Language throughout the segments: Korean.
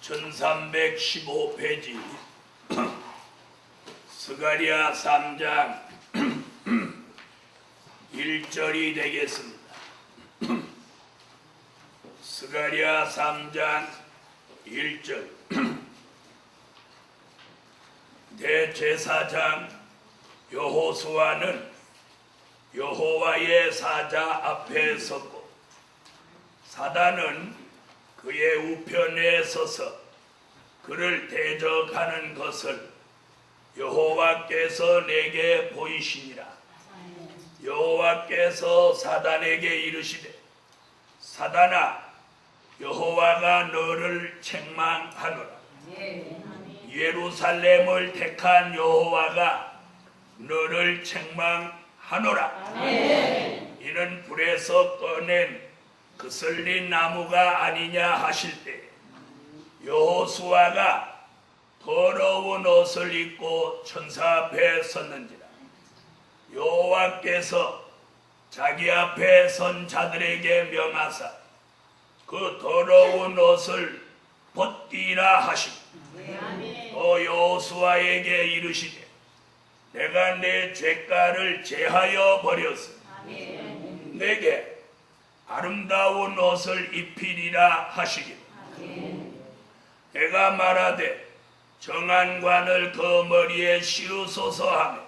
1315페이지 스가랴 3장 1절이 되겠습니다. 스가랴 3장 1절 대제사장 여호수아는 여호와의 사자 앞에 섰고 사단은 그의 우편에 서서 그를 대적하는 것을 여호와께서 내게 보이시니라. 여호와께서 사단에게 이르시되 사단아 여호와가 너를 책망하노라. 예루살렘을 택한 여호와가 너를 책망하노라. 이는 불에서 꺼낸 그슬린 나무가 아니냐 하실 때 여호수아가 더러운 옷을 입고 천사 앞에 섰는지라. 여호와께서 자기 앞에 선 자들에게 명하사 그 더러운 옷을 벗기라 하시고 또 여호수아에게 이르시되 내가 내 죄가를 제하여 버렸으니 내게 아름다운 옷을 입히리라 하시기로 내가 말하되 정한 관을 그 머리에 씌우소서 하며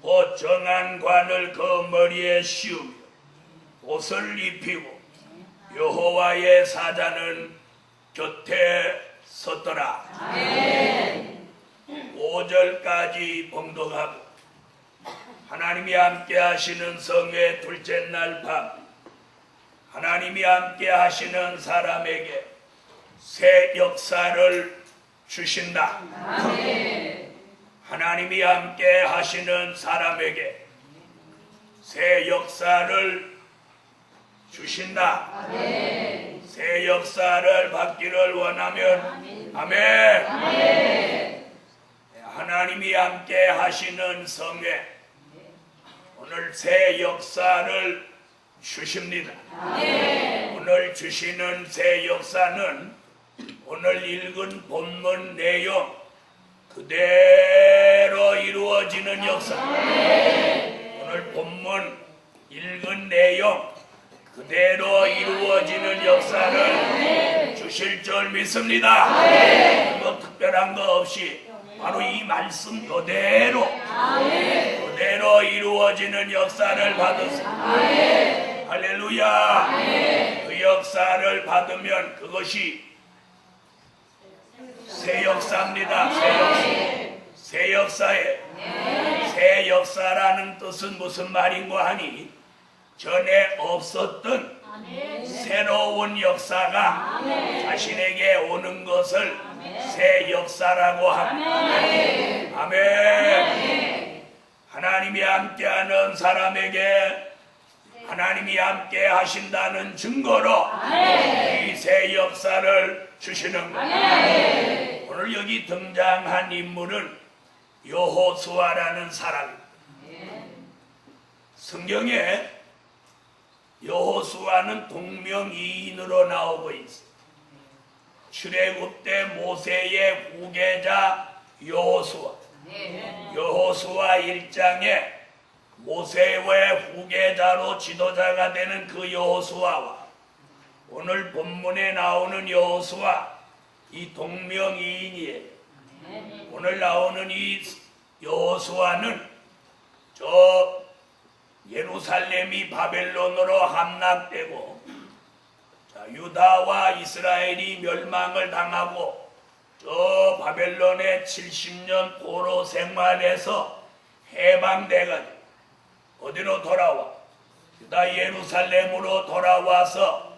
곧 정한 관을 그 머리에 씌우며 옷을 입히고 여호와의 사자는 곁에 섰더라. 5절까지 봉독하고 하나님이 함께 하시는 성회 둘째 날 밤 하나님이 함께 하시는 사람에게 새 역사를 주신다. 하나님이 함께 하시는 사람에게 새 역사를 주신다. 새 역사를 받기를 원하면 아멘. 하나님이 함께 하시는 성회 오늘 새 역사를 주십니다. 오늘 주시는 새 역사는 오늘 읽은 본문 내용 그대로 이루어지는 역사. 오늘 본문 읽은 내용 그대로 이루어지는 역사를 주실 줄 믿습니다. 그리고 특별한 거 없이 바로 이 말씀 그대로 이루어지는 역사를 받으세요. 할렐루야. 그 역사를 받으면 그것이 새 역사입니다. 새 역사에 새 역사라는 뜻은 무슨 말인가 하니 전에 없었던 새로운 역사가 자신에게 오는 것을 새 역사라고 합니다. 아멘. 하나님이 함께하는 사람에게 하나님이 함께 하신다는 증거로 이 새 역사를 주시는 거예요. 오늘 여기 등장한 인물은 여호수아라는 사람입니다. 성경에 여호수아는 동명이인으로 나오고 있어요. 출애굽 때 모세의 후계자 여호수아. 여호수아 1장에 모세의 후계자로 지도자가 되는 그 여호수아와 오늘 본문에 나오는 여호수아 이 동명이인이에요. 오늘 나오는 이 여호수아는 저 예루살렘이 바벨론으로 함락되고 유다와 이스라엘이 멸망을 당하고 저 바벨론의 70년 포로 생활에서 해방돼가지고 어디로 돌아와? 유다 예루살렘으로 돌아와서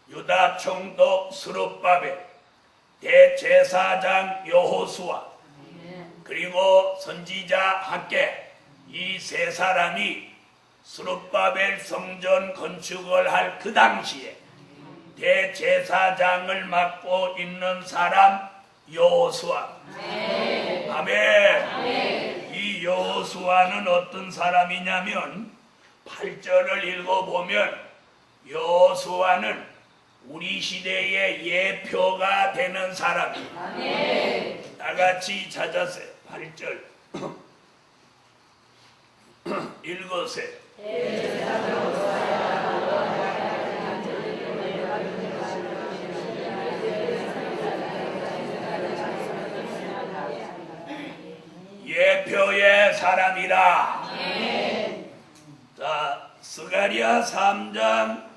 유다 총독 스룹바벨, 대제사장 여호수아 그리고 선지자 학개 이 세 사람이 스룹바벨 성전 건축을 할 그 당시에 대제사장을 맡고 있는 사람 여호수아. 아멘. 이 여호수아는 어떤 사람이냐면 8절을 읽어보면 여호수아는 우리 시대의 예표가 되는 사람. 다 같이 찾았어요. 8절 읽으세요. 예표의 사람이라. 자, 스가랴 3장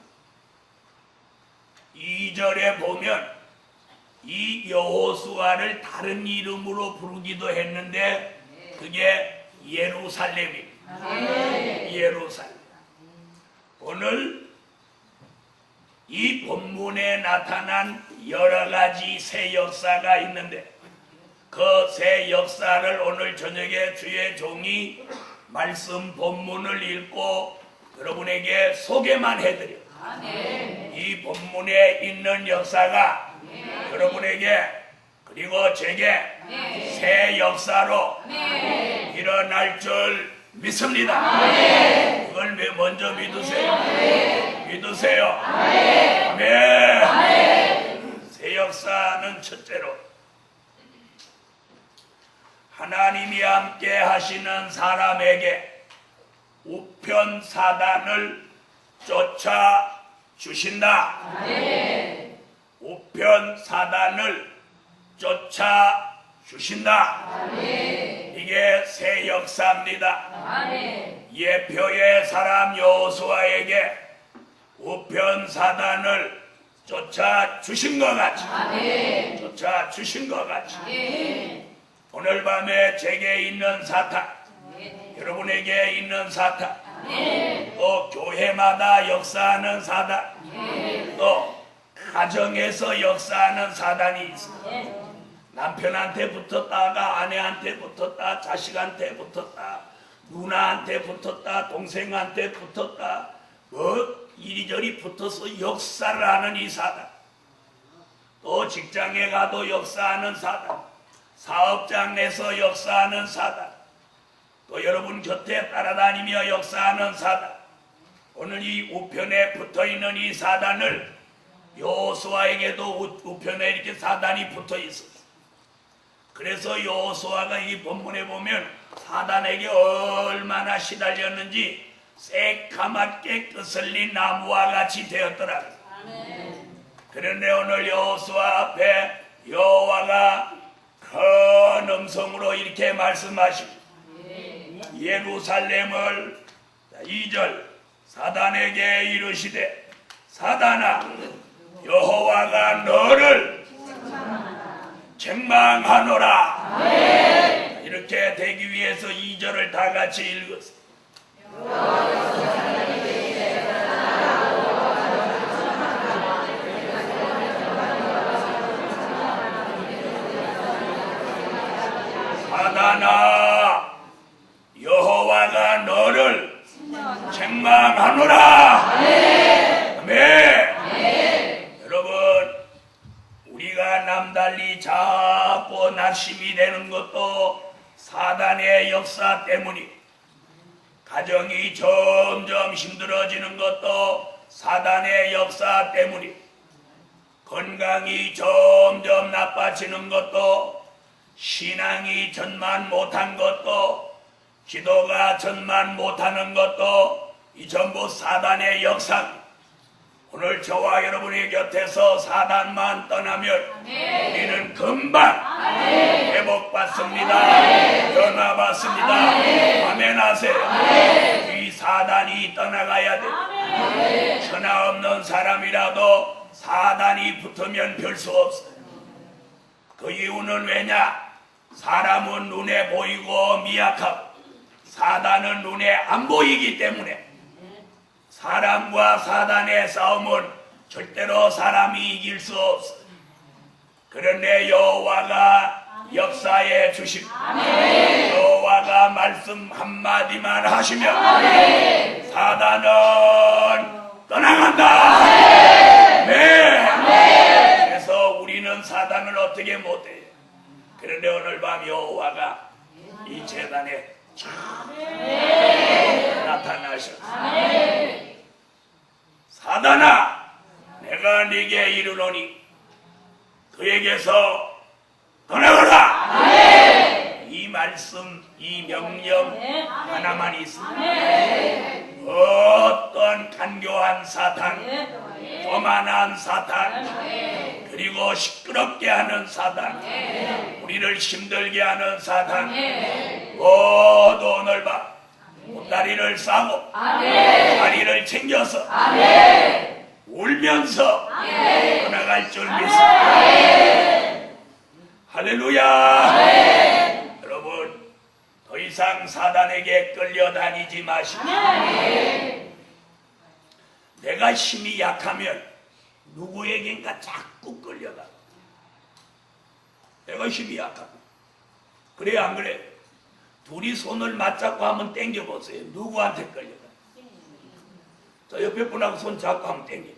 2절에 보면 이 여호수아를 다른 이름으로 부르기도 했는데 그게 예루살렘입니다. 예루살렘. 오늘 이 본문에 나타난 여러 가지 새 역사가 있는데 그 새 역사를 오늘 저녁에 주의 종이 말씀 본문을 읽고 여러분에게 소개만 해드려. 이 본문에 있는 역사가 여러분에게 그리고 제게 새 역사로 일어날 줄 믿습니다. 그걸 먼저 믿으세요. 믿으세요. 아멘. 새 역사는 첫째로 하나님이 함께 하시는 사람에게 우편 사단을 쫓아 주신다. 우편 사단을 쫓아 주신다. 이게 새 역사입니다. 예표의 사람 여호수아에게 우편 사단을 쫓아 주신 것 같이 쫓아 주신 것 같이 오늘 밤에 제게 있는 사탄, 여러분에게 있는 사탄, 또 교회마다 역사하는 사단, 또 가정에서 역사하는 사단이 있어요. 남편한테 붙었다가 아내한테 붙었다, 자식한테 붙었다, 누나한테 붙었다, 동생한테 붙었다, 뭐 이리저리 붙어서 역사를 하는 이 사단, 또 직장에 가도 역사하는 사단, 사업장 내서 역사하는 사단, 또 여러분 곁에 따라다니며 역사하는 사단, 오늘 이 우편에 붙어있는 이 사단을 여호수아에게도 우편에 이렇게 사단이 붙어있었어요. 그래서 여호수아가 이 본문에 보면 사단에게 얼마나 시달렸는지 새까맣게 거슬린 나무와 같이 되었더라고요. 그런데 오늘 여호수아 앞에 여호와가 큰 음성으로 이렇게 말씀하십니다. 예루살렘을 2절 사단에게 이르시되 사단아 여호와가 너를 책망하노라. 이렇게 되기 위해서 2절을 다 같이 읽었어요. 사단아 여호와가 너를 책망하노라. 아멘. 여러분 우리가 남달리 자꾸 낙심이 되는 것도 사단의 역사 때문이, 가정이 점점 힘들어지는 것도 사단의 역사 때문이, 건강이 점점 나빠지는 것도, 신앙이 전만 못한 것도, 기도가 전만 못하는 것도 이 전부 사단의 역사. 오늘 저와 여러분의 곁에서 사단만 떠나면 우리는 금방 회복받습니다. 변화받습니다. 아멘 하세요. 이 사단이 떠나가야 돼. 천하 없는 사람이라도 사단이 붙으면 별 수 없어요. 그 이유는 왜냐? 사람은 눈에 보이고 미약하고 사단은 눈에 안 보이기 때문에 사람과 사단의 싸움은 절대로 사람이 이길 수 없어. 그런데 여호와가 역사에 주심, 여호와가 말씀 한마디만 하시면 사단은 떠나간다. 네. 그래서 우리는 사단을 어떻게 못해요. 그런데 오늘 밤 여호와가 이 제단에 나타나셨어. 사단아, 내가 네게 이르노니 그에게서 떠나가라. 이 말씀, 이 명령 하나만 있습니다. 어떤 간교한 사탄, 교만한 사탄, 그리고 시끄럽게 하는 사탄, 우리를 힘들게 하는 사탄, 모두 오늘 밤 다리를 싸고 다리를 챙겨서 울면서 떠나갈 줄 믿습니다. 할렐루야. 여러분, 더 이상 사단에게 끌려다니지 마시고 내가 힘이 약하면 누구에겐가 자꾸 끌려가. 내가 힘이 약하고. 그래 안 그래? 둘이 손을 맞잡고 한번 당겨보세요. 누구한테 끌려가? 저 옆에 분하고 손 잡고 한번 당겨.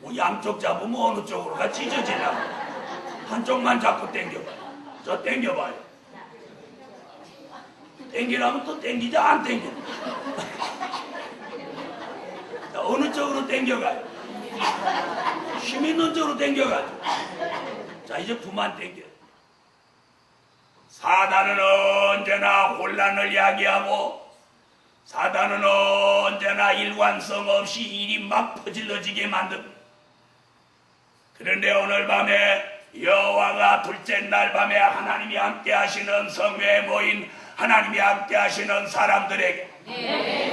뭐 양쪽 잡으면 어느 쪽으로 가 찢어지나? 한쪽만 잡고 당겨봐. 저 당겨봐요. 당기라면 또 당기자 안 당겨. 자, 어느 쪽으로 당겨가요? 힘 있는 쪽으로 당겨가죠. 자, 이제 그만 당겨. 사단은 언제나 혼란을 야기하고 사단은 언제나 일관성 없이 일이 막 퍼질러지게 만듭니다. 그런데 오늘 밤에 여호와가 둘째 날 밤에 하나님이 함께 하시는 성회에 모인 하나님이 함께 하시는 사람들에게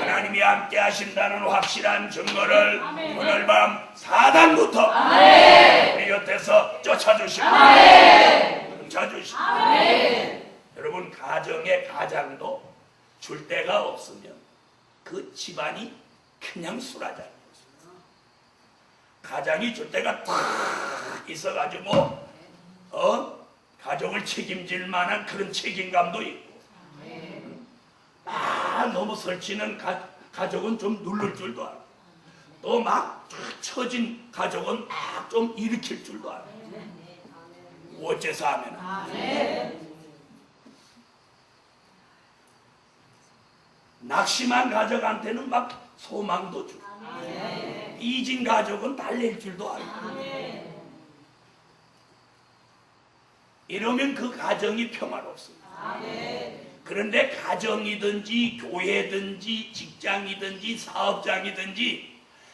하나님이 함께 하신다는 확실한 증거를 오늘 밤 사단부터 우리 곁에서 쫓아주시고 쫓아주시고 여러분, 가정의 가장도 줄 데가 없으면 그 집안이 그냥 수라장이에요. 가장이 줄 데가 탁 있어가지고 가족을 책임질 만한 그런 책임감도 있고 너무 설치는 가족은 좀 누를 줄도 알고 또 막 처진 가족은 막 좀 일으킬 줄도 알고 어째서 하면 낙심한 가족한테는 막 소망도 주고 삐진 가족은 달랠 줄도 알고 이러면 그 가정이 평화롭습니다. 그런데 가정이든지 교회든지 직장이든지 사업장이든지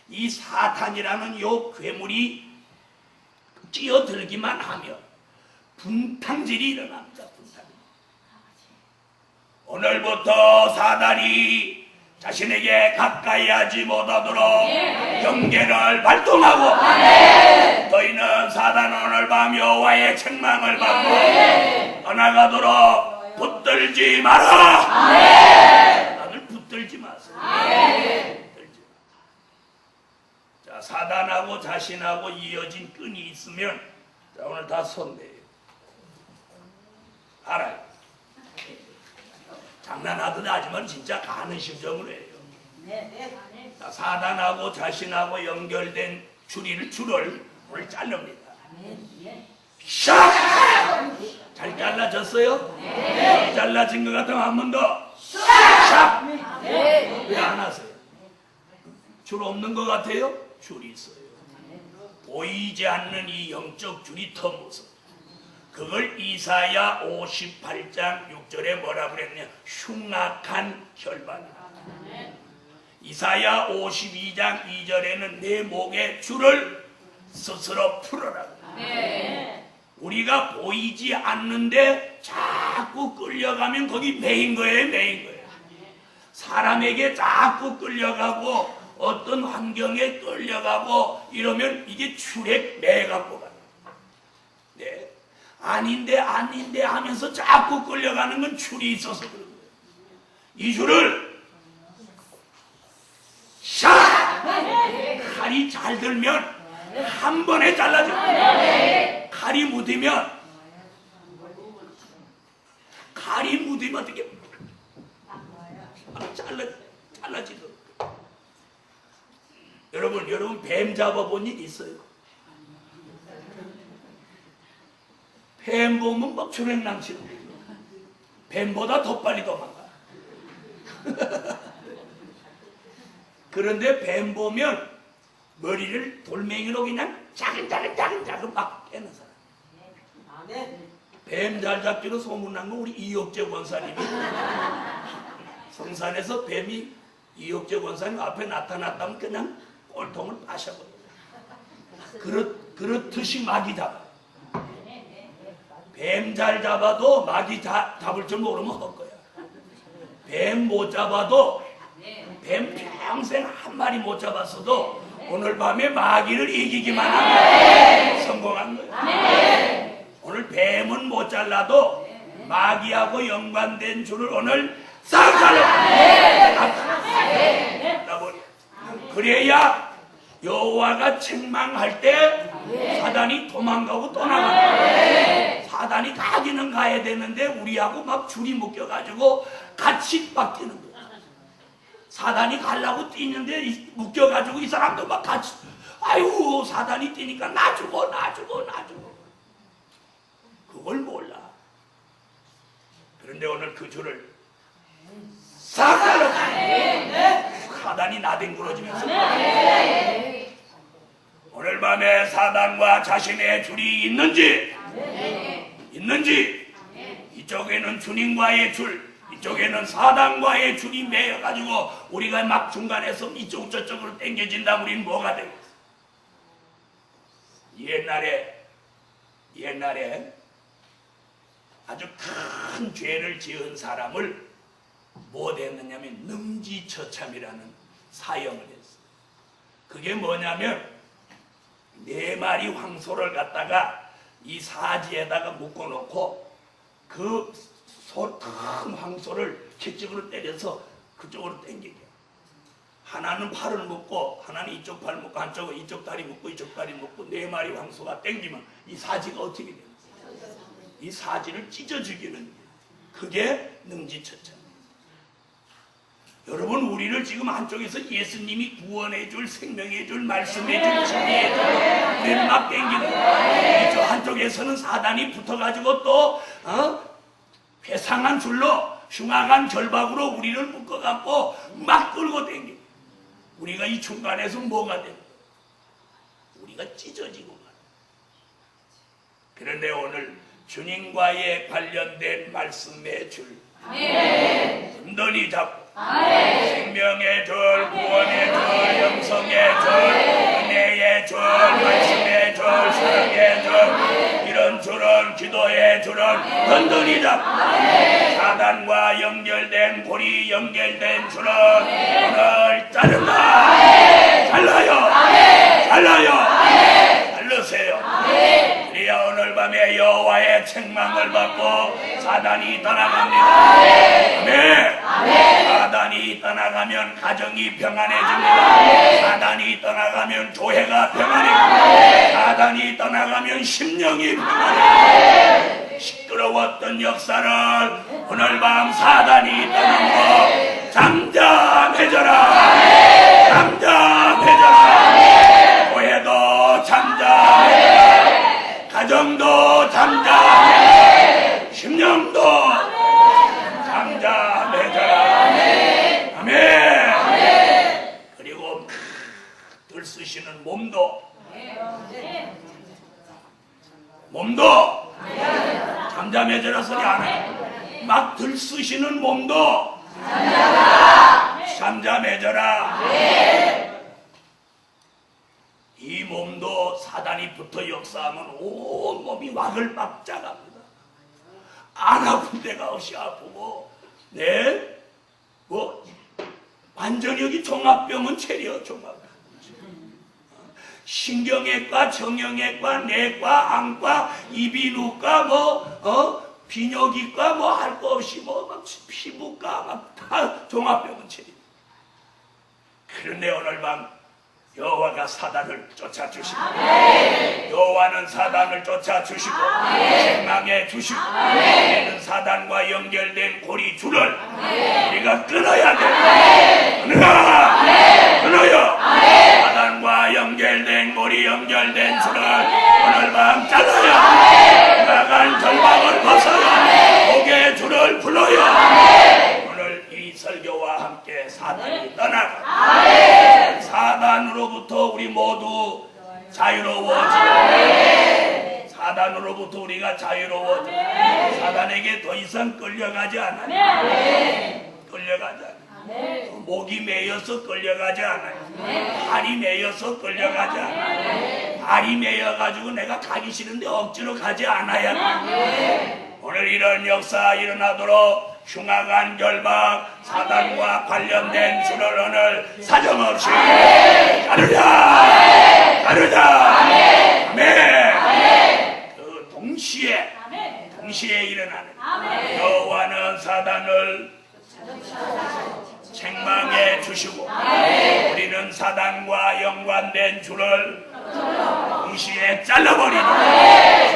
이 사탄이라는 요 괴물이 끼어들기만 하면 분탕질이 일어납니다. 오늘부터 사단이 자신에게 가까이 하지 못하도록 경계를 발동하고 너희는 사단 오늘 밤 여호와의 책망을 받고 떠나가도록 붙들지 마라. 사단을 붙들지 마세요. 붙들지. 자, 사단하고 자신하고 이어진 끈이 있으면 자, 오늘 다 손대요. 알아요. 장난하듯 하지만 진짜 가는 심정으로 해요. 자, 사단하고 자신하고 연결된 줄을 오늘 자릅니다. 샥! 잘 잘라졌어요? 잘 잘라진 것 같으면 한 번 더. 샥! 왜 안 하세요? 줄 없는 것 같아요? 줄이 있어요. 보이지 않는 이 영적 줄이 더 무서워. 그걸 이사야 58장 6절에 뭐라 그랬냐? 흉악한 혈반이다. 이사야 52장 2절에는 내 목의 줄을 스스로 풀어라. 우리가 보이지 않는데 자꾸 끌려가면 거기 매인 거예요. 사람에게 자꾸 끌려가고 어떤 환경에 끌려가고 이러면 이게 줄에 매갖고 가요. 네. 아닌데 하면서 자꾸 끌려가는 건 줄이 있어서 그런 거예요. 이 줄을 샥! 칼이 잘 들면 한 번에 잘라줘요. 칼이 묻으면 어떻게 잘라지더라고요. 여러분 뱀 잡아본 일 있어요? 뱀 보면 막 주랭랑치는 거예요. 뱀보다 더 빨리 도망가. 그런데 뱀 보면 머리를 돌멩이로 그냥 자근자근 막 깨는 사람. 뱀 잘 잡기로 소문난 거 우리 이옥재 권사님이 성산에서 뱀이 이옥재 권사님 앞에 나타났다면 그냥 꼴통을 빠셔버려요. 그렇듯이 마귀 잡아. 뱀 잘 잡아도 마귀 잡을 줄 모르면 헛거야. 뱀 못 잡아도 뱀 평생 한 마리 못 잡았어도 오늘 밤에 마귀를 이기기만 하면 성공한 거야. 오늘 뱀은 못 잘라도 마귀하고 연관된 줄을 오늘 싹 잘라. 그래야 여호와가 책망할 때 사단이 도망가고 떠나간다. 사단이 가기는 가야 되는데 우리하고 막 줄이 묶여가지고 같이 막 뛰는 거야. 사단이 가려고 뛰는데 묶여가지고 이 사람도 막 같이, 아유 사단이 뛰니까 나 죽어. 그걸 몰라. 그런데 오늘 그 줄을 싹 잘라. 사단이 나뒹굴어지면서 오늘 밤에 사단과 자신의 줄이 있는지 이쪽에는 주님과의 줄, 이쪽에는 사단과의 줄이 매여가지고 우리가 막 중간에서 이쪽 저쪽으로 당겨진다면 우리는 뭐가 되겠어? 옛날에 아주 큰 죄를 지은 사람을 뭐 했느냐면 능지처참이라는 사형을 했어. 그게 뭐냐면 4마리 황소를 갖다가 이 사지에다가 묶어놓고 그 큰 황소를 채찍으로 때려서 그쪽으로 당기게. 하나는 팔을 묶고 하나는 이쪽 팔 묶고 한쪽은 이쪽 다리 묶고 이쪽 다리 묶고 4마리 황소가 당기면 이 사지가 어떻게 되는 거야? 이 사지를 찢어 죽이는 거야. 그게 능지처참. 여러분 우리를 지금 한쪽에서 예수님이 구원해줄 생명해줄 말씀해줄 진리해줄 우리를 막 땡기는 거야. 저 한쪽에서는 사단이 붙어가지고 또 회상한 줄로 흉악한 결박으로 우리를 묶어갖고 막 끌고 땡겨. 우리가 이 중간에서 뭐가 되는 거야? 우리가 찢어지고 가요. 그런데 오늘 주님과의 관련된 말씀의 줄 든든히 잡고 생명의 줄, 구원의 줄, 영성의 줄, 은혜의 줄, 말씀의 줄, 사랑의 줄, 이런 줄은 기도의 줄은 든든히 잡고 사단과 연결된 고리 연결된 줄은 오늘 자른다. 잘르세요. 그래야 오늘 밤에 여호와의 책망을 받고 사단이 떠나갑니다. 아멘. 사단이 떠나가면 가정이 평안해집니다. 사단이 떠나가면 교회가 평안해집니다. 사단이 떠나가면 심령이 평안해집니다. 시끄러웠던 역사를 오늘 밤 사단이 떠나고 잠잠해져라. 교회도 잠잠해져라. 가정도 잠잠해져라. 심령도 잠잠해져라. 아멘. 그리고 들쑤시는 몸도 잠잠해져라 소리 안 해. 막 들쑤시는 몸도 잠잠해져라. 이 몸도 사단이 붙어 역사하면 온 몸이 와글박작합니다. 안 아픈 데가 없이 아프고, 완전히 여기 종합병원 체려, 종합병원. 신경외과, 정형외과, 내과, 안과, 이비인후과, 비뇨기과, 할 거 없이 막 피부과, 막 다 종합병원 체려. 그런데 오늘 밤 여호와가 사단을 쫓아주시고 여호와는 사단을 쫓아주시고 책망해 주시고 우리는 사단과 연결된 고리줄을 우리가 끊어야 돼. 끊어요. 사단과 연결된 고리 연결된 줄을 오늘 밤 잘라요. 나간 절박을 벗어요. 목의 줄을 풀어요. 오늘 이 설교와 함께 사단이 떠나가 사단으로부터 우리 모두 자유로워지고 사단으로부터 우리가 자유로워지고 사단에게 더 이상 끌려가지 않아요. 끌려가지 않아요. 목이 매여서 끌려가지 않아요. 발이 매여서 끌려가지 않아요. 발이 매여가지고 내가 가기 싫은데 억지로 가지 않아야 돼요. 오늘 이런 역사 일어나도록 흉악한 결박 사단과 관련된 줄을 오늘 사정없이 자르자 자르자 아멘. 그 동시에 일어나는 여호와는 사단을 책망해 주시고 우리는 사단과 연관된 줄을 동시에 잘라버리는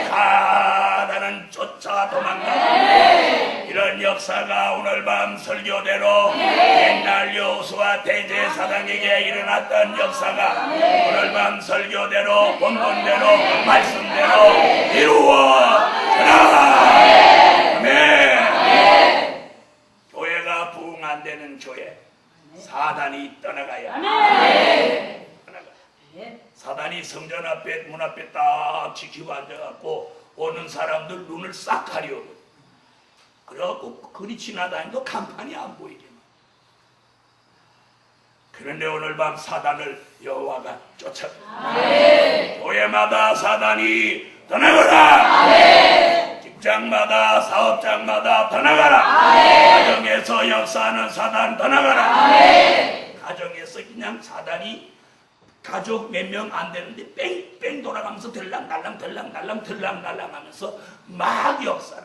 사단은 쫓아 도망가. 이런 역사가 오늘 밤 설교대로 옛날 여호수아 대제사장에게 일어났던 역사가 오늘 밤 설교대로 본문대로 말씀대로 이루어져라. 아멘. 교회가 부흥 안 되는 교회 사단이 떠나가야 해. 사단이 성전 앞에 문 앞에 딱 지키고 앉아갖고 오는 사람들 눈을 싹 가려고 그래갖고 그리 지나다니도 간판이 안 보이게. 그런데 오늘 밤 사단을 여호와가 쫓아가. 교회마다 사단이 떠나가라. 직장마다 사업장마다 떠나가라. 가정에서 역사하는 사단 떠나가라. 가정에서 그냥 사단이 가족 몇 명 안 되는데 뺑뺑 돌아가면서 들랑달랑 하면서 막 역사를.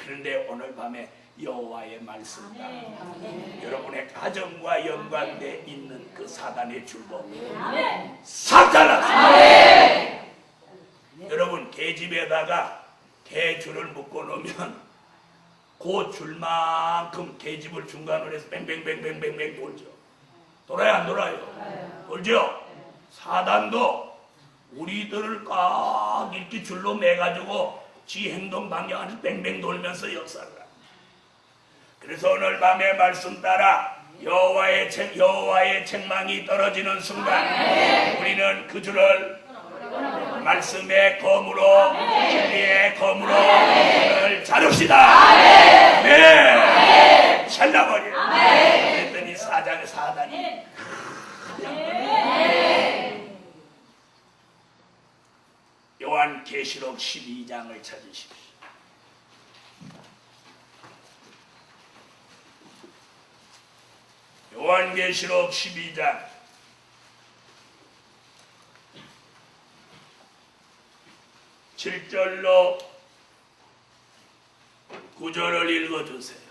그런데 오늘 밤에 여호와의 말씀과 여러분의 가정과 연관되어 있는 그 사단의 줄도 싹 잘랐습니다. 여러분 계집에다가 개줄을 묶어 놓으면 그 줄만큼 계집을 중간으로 해서 뱅뱅뱅뱅뱅뱅 돌죠. 돌아요 안 돌아요? 돌죠. 사단도 우리들을 꽉 이렇게 줄로 매가지고 지 행동 방향을 뱅뱅 돌면서 역사를 합니다. 그래서 오늘 밤의 말씀 따라 여호와의 책망이 떨어지는 순간 우리는 그 줄을 말씀의 검으로 진리의 검으로 줄을 자릅시다. 네, 잘라버려. 그랬더니 사단이 요한계시록 12장을 찾으십시오. 요한계시록 12장 7절로 9절을 읽어주세요.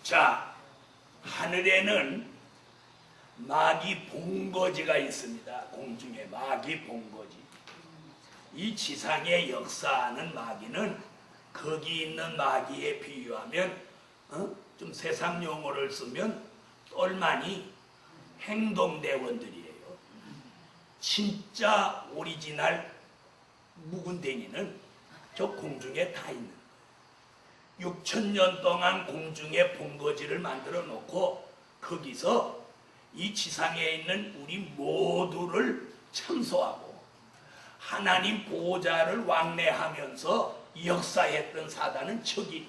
자, 하늘에는 마귀 본거지가 있습니다. 공중에 마귀 본거지. 이 지상에 역사하는 마귀는 거기 있는 마귀에 비유하면 좀 세상 용어를 쓰면 똘마니 행동대원들이에요. 진짜 오리지널 묵은댕이는 저 공중에 다 있는 6,000년 동안 공중에 본거지를 만들어 놓고 거기서 이 지상에 있는 우리 모두를 참소하고 하나님 보호자를 왕래하면서 역사했던 사단은 저기.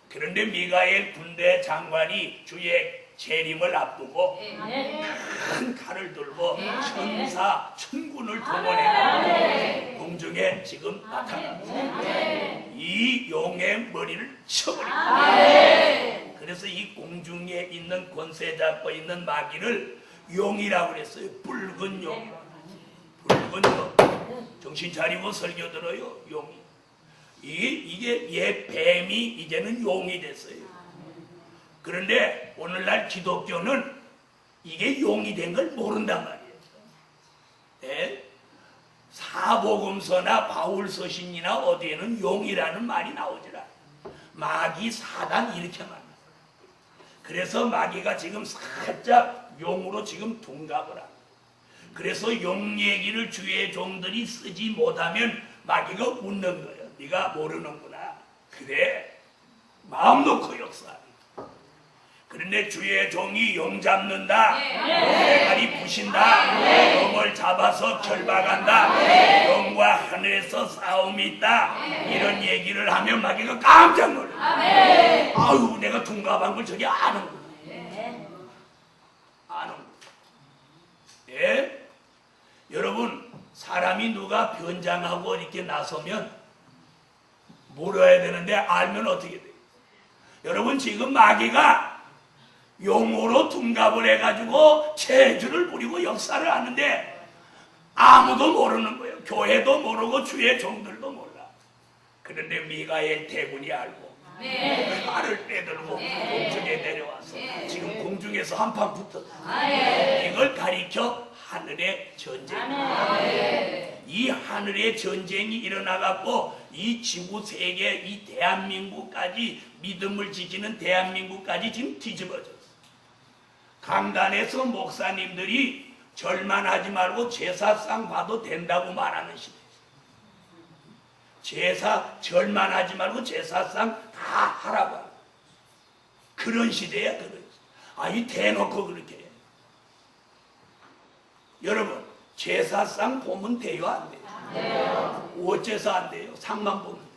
그런데 미가엘 군대 장관이 주의 재림을 앞두고 큰 칼을 들고 천사 천군을 동원해 공중에 지금 나타납니다. 이 용의 머리를 쳐버립니다. 그래서 이 공중에 있는 권세 잡고 있는 마귀를 용이라고 그랬어요. 붉은 용. 붉은 용. 정신 차리고 설교 들어요. 용이. 이게 옛 뱀이 이제는 용이 됐어요. 그런데 오늘날 기독교는 이게 용이 된 걸 모른단 말이에요. 네? 사복음서나 바울서신이나 어디에는 용이라는 말이 나오질 않아요. 마귀 사단 이렇게 만나. 그래서 마귀가 지금 살짝 용으로 지금 둔갑을 합니다. 그래서 용 얘기를 주의 종들이 쓰지 못하면 마귀가 웃는 거예요. 네가 모르는구나. 그래, 마음 놓고 역사하라. 그런데 주의 종이 용 잡는다, 대가리 부신다, 용을 잡아서 결박한다, 용과 하늘에서 싸움이 있다, 이런 얘기를 하면 마귀가 깜짝 놀라요. 아유, 내가 둔갑한 걸 저게 아는구나. 아는구나. 예? 여러분, 사람이 누가 변장하고 이렇게 나서면 몰아야 되는데 알면 어떻게 돼요? 여러분, 지금 마귀가 용으로 둔갑을 해가지고 체주를 부리고 역사를 하는데 아무도 모르는 거예요. 교회도 모르고 주의 종들도 몰라. 그런데 미가엘 대군이 알고 칼을 빼들고 공중에 내려와서 지금 공중에서 한판 붙었어. 이걸 가리켜 하늘의 전쟁. 이 하늘의 전쟁이 일어나갖고 이 지구 세계, 이 대한민국까지, 믿음을 지키는 대한민국까지 지금 뒤집어졌어. 강단에서 목사님들이 절만하지 말고 제사상 봐도 된다고 말하는 시대. 절만하지 말고 제사상 다 하라고 하고. 그런 시대야, 그런 시대. 아니, 대놓고 그렇게 해. 여러분, 제사상 보면 돼요, 안 돼요? 안 돼요. 어째서 안 돼요? 상만 보면 돼요.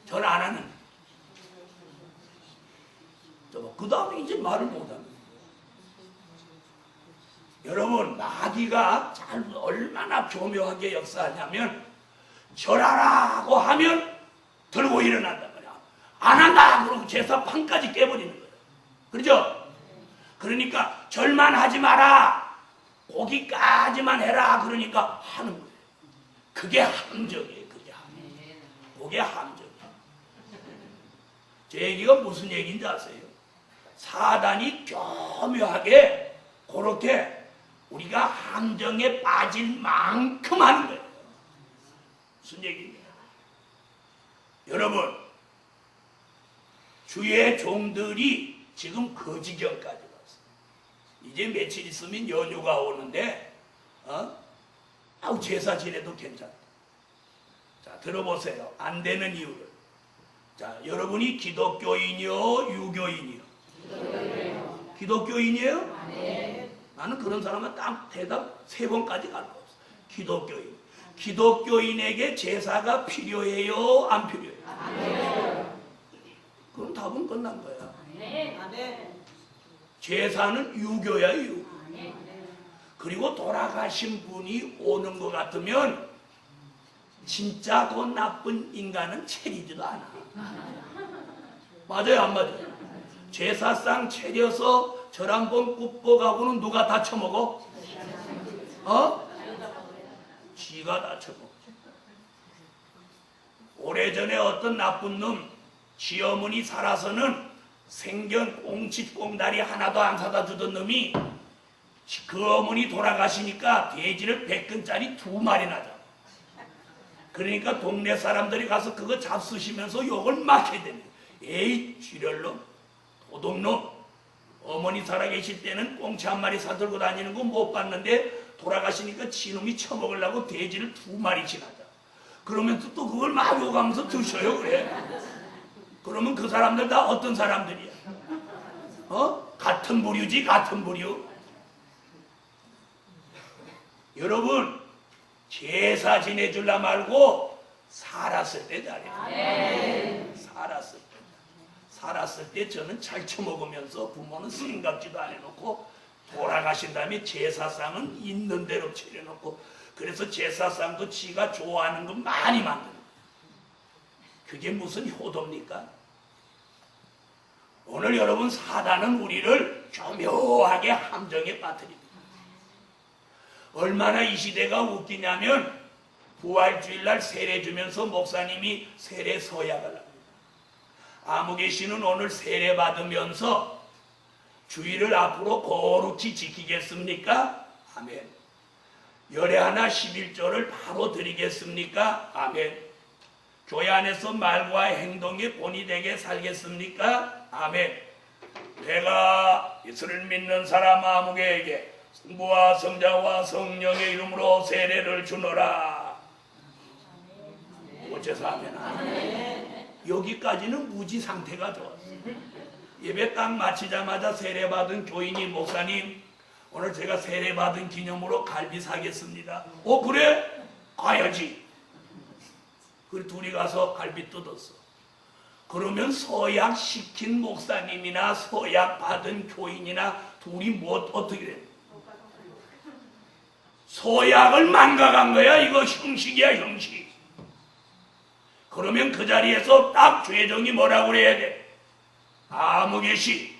전 안 하는. 그 다음에 이제 말을 못합니다. 여러분, 마귀가 얼마나 교묘하게 역사하냐면 절하라고 하면 들고 일어난단 말이야. 안 한다 그러고 제사판까지 깨버리는 거예요. 그렇죠? 그러니까 절만 하지 마라, 고기까지만 해라 그러니까 하는 거예요. 그게 함정이에요. 그게 함정이에요. 제 얘기가 무슨 얘기인지 아세요? 사단이 교묘하게 그렇게 우리가 함정에 빠질 만큼 하는 거예요. 무슨 얘기입니까? 여러분, 주의 종들이 지금 그 지경까지 왔어요. 이제 며칠 있으면 연휴가 오는데 아우, 제사 지내도 괜찮다. 자, 들어보세요. 안 되는 이유를. 자, 여러분이 기독교인이요, 유교인이요? 기독교인이에요? 네. 나는 그런 사람은 딱 대답 3번까지 갈 거 없어. 기독교인. 기독교인에게 제사가 필요해요, 안 필요해요? 그럼 답은 끝난 거야. 제사는 유교야, 유교. 그리고 돌아가신 분이 오는 것 같으면 진짜 그 나쁜 인간은 차리지도 않아. 맞아요, 안 맞아요? 제사상 차려서 절 한번 굽어가고는 누가 다 처먹어? 지가 다 처먹어. 오래전에 어떤 나쁜 놈, 지어머니 살아서는 생전 꽁칫꽁다리 하나도 안 사다 주던 놈이 그 어머니 돌아가시니까 돼지를 100근짜리 2마리나 잡아. 그러니까 동네 사람들이 가서 그거 잡수시면서 욕을 막 해대네. 에이, 쥐렐놈, 도둑놈. 어머니 살아계실 때는 꽁치 1마리 사들고 다니는 거 못 봤는데 돌아가시니까 지놈이 처먹으려고 돼지를 2마리씩 하자. 그러면서 또 그걸 막 욕하면서 드셔요, 그래. 그러면 그 사람들 다 어떤 사람들이야? 같은 부류지, 같은 부류. 여러분, 제사 지내줄라 말고 살았을 때 잘해. 살았을 때 저는 잘 처먹으면서 부모는 생각지도 안 해놓고 돌아가신 다음에 제사상은 있는 대로 차려놓고, 그래서 제사상도 지가 좋아하는 거 많이 만드는 거예요. 그게 무슨 효도입니까? 오늘 여러분, 사단은 우리를 교묘하게 함정에 빠뜨립니다. 얼마나 이 시대가 웃기냐면 부활주일날 세례 주면서 목사님이 세례 서약을 합니다. 아무개 씨는 오늘 세례 받으면서 주일을 앞으로 거룩히 지키겠습니까? 아멘. 열애 하나 11조를 바로 드리겠습니까? 아멘. 교회 안에서 말과 행동이 본이 되게 살겠습니까? 아멘. 내가 예수를 믿는 사람 아무개에게 성부와 성자와 성령의 이름으로 세례를 주노라. 어째서 아멘. 여기까지는 무지 상태가 좋았어. 예배 딱 마치자마자 세례받은 교인이 목사님 오늘 제가 세례받은 기념으로 갈비 사겠습니다. 그래? 가야지. 그래 둘이 가서 갈비 뜯었어. 그러면 서약 시킨 목사님이나 서약 받은 교인이나 둘이 어떻게 돼? 서약을 망각한 거야. 이거 형식이야, 형식. 그러면 그 자리에서 딱 죄정이 뭐라고 그래야 돼? 아무개씨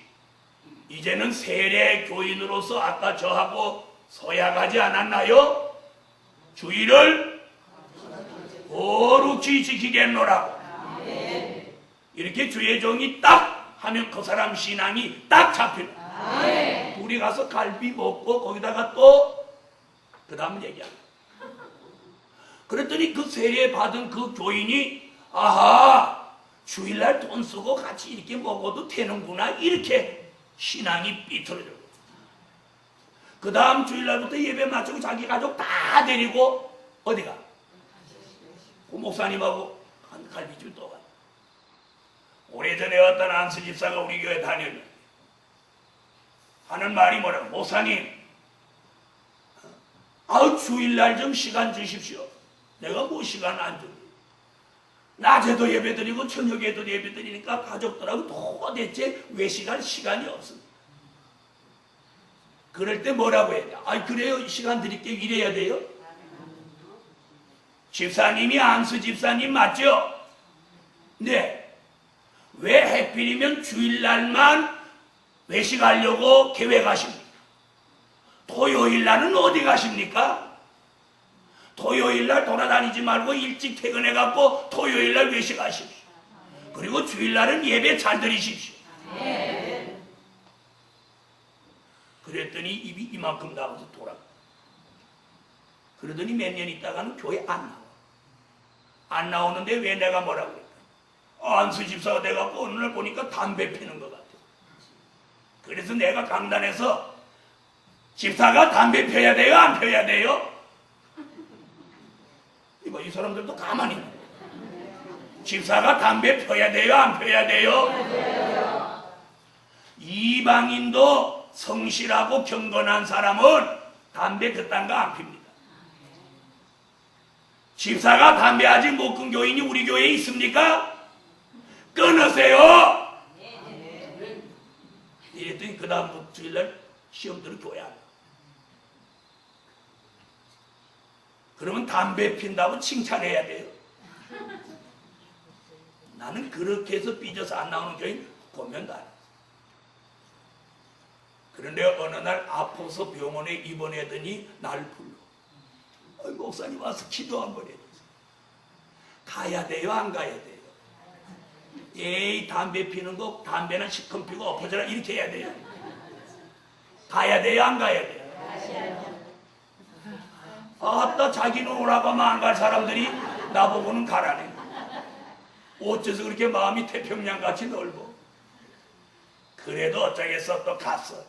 이제는 세례 교인으로서 아까 저하고 서약하지 않았나요? 주의를 거룩히 지키겠노라고. 이렇게 주의 종이 딱 하면 그 사람 신앙이 딱 잡히는. 우리 가서 갈비 먹고 거기다가 또 그 다음 얘기합니다. 그랬더니 그 세례 받은 그 교인이 아하 주일날 돈 쓰고 같이 이렇게 먹어도 되는구나 이렇게 신앙이 삐뚤어져. 그 다음 주일날부터 예배 마치고 자기 가족 다 데리고 어디가? 그 목사님하고 한 갈비집 또 가. 오래전에 어떤 안수 집사가 우리 교회 다녔는데 하는 말이 뭐라고? 목사님 주일날 좀 시간 주십시오. 내가 뭐 시간 안 줘. 낮에도 예배 드리고 저녁에도 예배 드리니까 가족들하고 도대체 외식할 시간이 없습니다. 그럴 때 뭐라고 해야 돼? 그래요 시간 드릴게 이래야 돼요? 집사님이 안수 집사님 맞죠? 네. 왜 하필이면 주일날만 외식하려고 계획하십니까? 토요일날은 어디 가십니까? 토요일날 돌아다니지 말고 일찍 퇴근해갖고 토요일날 외식하십시오. 그리고 주일날은 예배 잘 드리십시오. 그랬더니 입이 이만큼 나와서 돌아가. 그러더니 몇 년 있다가는 교회 안 나와. 안 나오는데 왜 내가 뭐라고 그럴까? 안수 집사가 돼갖고 어느 날 보니까 담배 피는 것 같아. 그래서 내가 강단에서 집사가 담배 펴야 돼요? 안 펴야 돼요? 이 사람들도 가만히 있네. 집사가 담배 펴야 돼요? 안 펴야 돼요? 이방인도 성실하고 경건한 사람은 담배 그딴 거 안 핍니다. 집사가 담배 아직 못 끊은 교인이 우리 교회에 있습니까? 끊으세요! 이랬더니 그 다음 주일날 시험 들어 교회 안 가. 그러면 담배 핀다고 칭찬해야 돼요. 나는 그렇게 해서 삐져서 안 나오는 교인 보면 다. 그런데 어느 날 아파서 병원에 입원하더니 날 불러. 목사님 와서 기도 한번 해주세요. 가야 돼요? 안 가야 돼요? 에이 담배 피는 거 담배는 시큼 피고 엎어져라 이렇게 해야 돼요. 가야 돼요? 안 가야 돼요? 아따 자기는 오라고 하면 안 갈 사람들이 나보고는 가라네. 어째서 그렇게 마음이 태평양같이 넓어. 그래도 어쩌겠어. 또 갔어.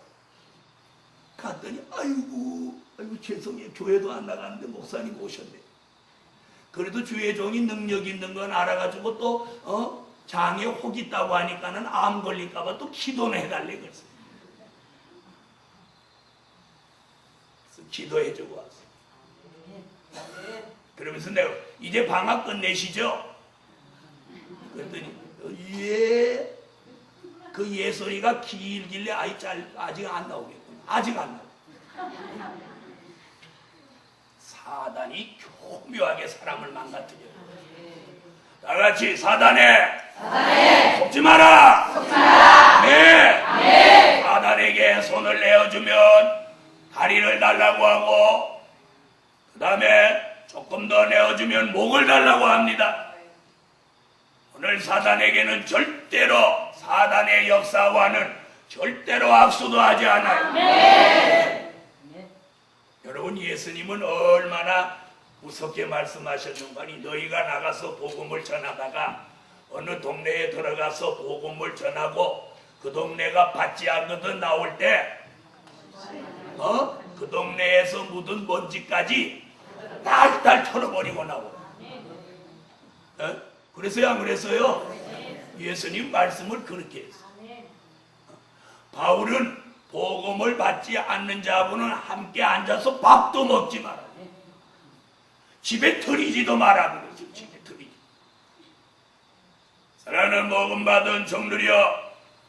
갔더니 아이고 죄송해요. 교회도 안 나가는데 목사님 오셨네. 그래도 주의 종이 능력 있는 건 알아가지고 또 장에 혹 있다고 하니까는 암 걸릴까봐 또 기도는 해달래 그랬어. 그래서 기도해주고 왔어. 그러면서 내가 이제 방학 끝내시죠? 그랬더니 예. 그 예소리가 길길래 아직 안 나오겠구나. 아직 안 나오. 사단이 교묘하게 사람을 망가뜨려요. 다같이 사단에 속지 마라. 네. 사단에게 손을 내어주면 다리를 달라고 하고 그 다음에 조금 더 내어주면 목을 달라고 합니다. 오늘 사단에게는 절대로 사단의 역사와는 절대로 악수도 하지 않아요. 여러분 예수님은 얼마나 무섭게 말씀하셨는거니 너희가 나가서 복음을 전하다가 어느 동네에 들어가서 복음을 전하고 그 동네가 받지 않거든 나올 때 그 동네에서 묻은 먼지까지 딸딸 털어버리고 나오고. 그래서요 안 그랬어요? 예수님 말씀을 그렇게 했어요. 바울은 복음을 받지 않는 자분은 함께 앉아서 밥도 먹지 마라. 집에 들이지도 마라. 그러죠. 집에 들이지. 사랑하는 복음 받은 종들이여,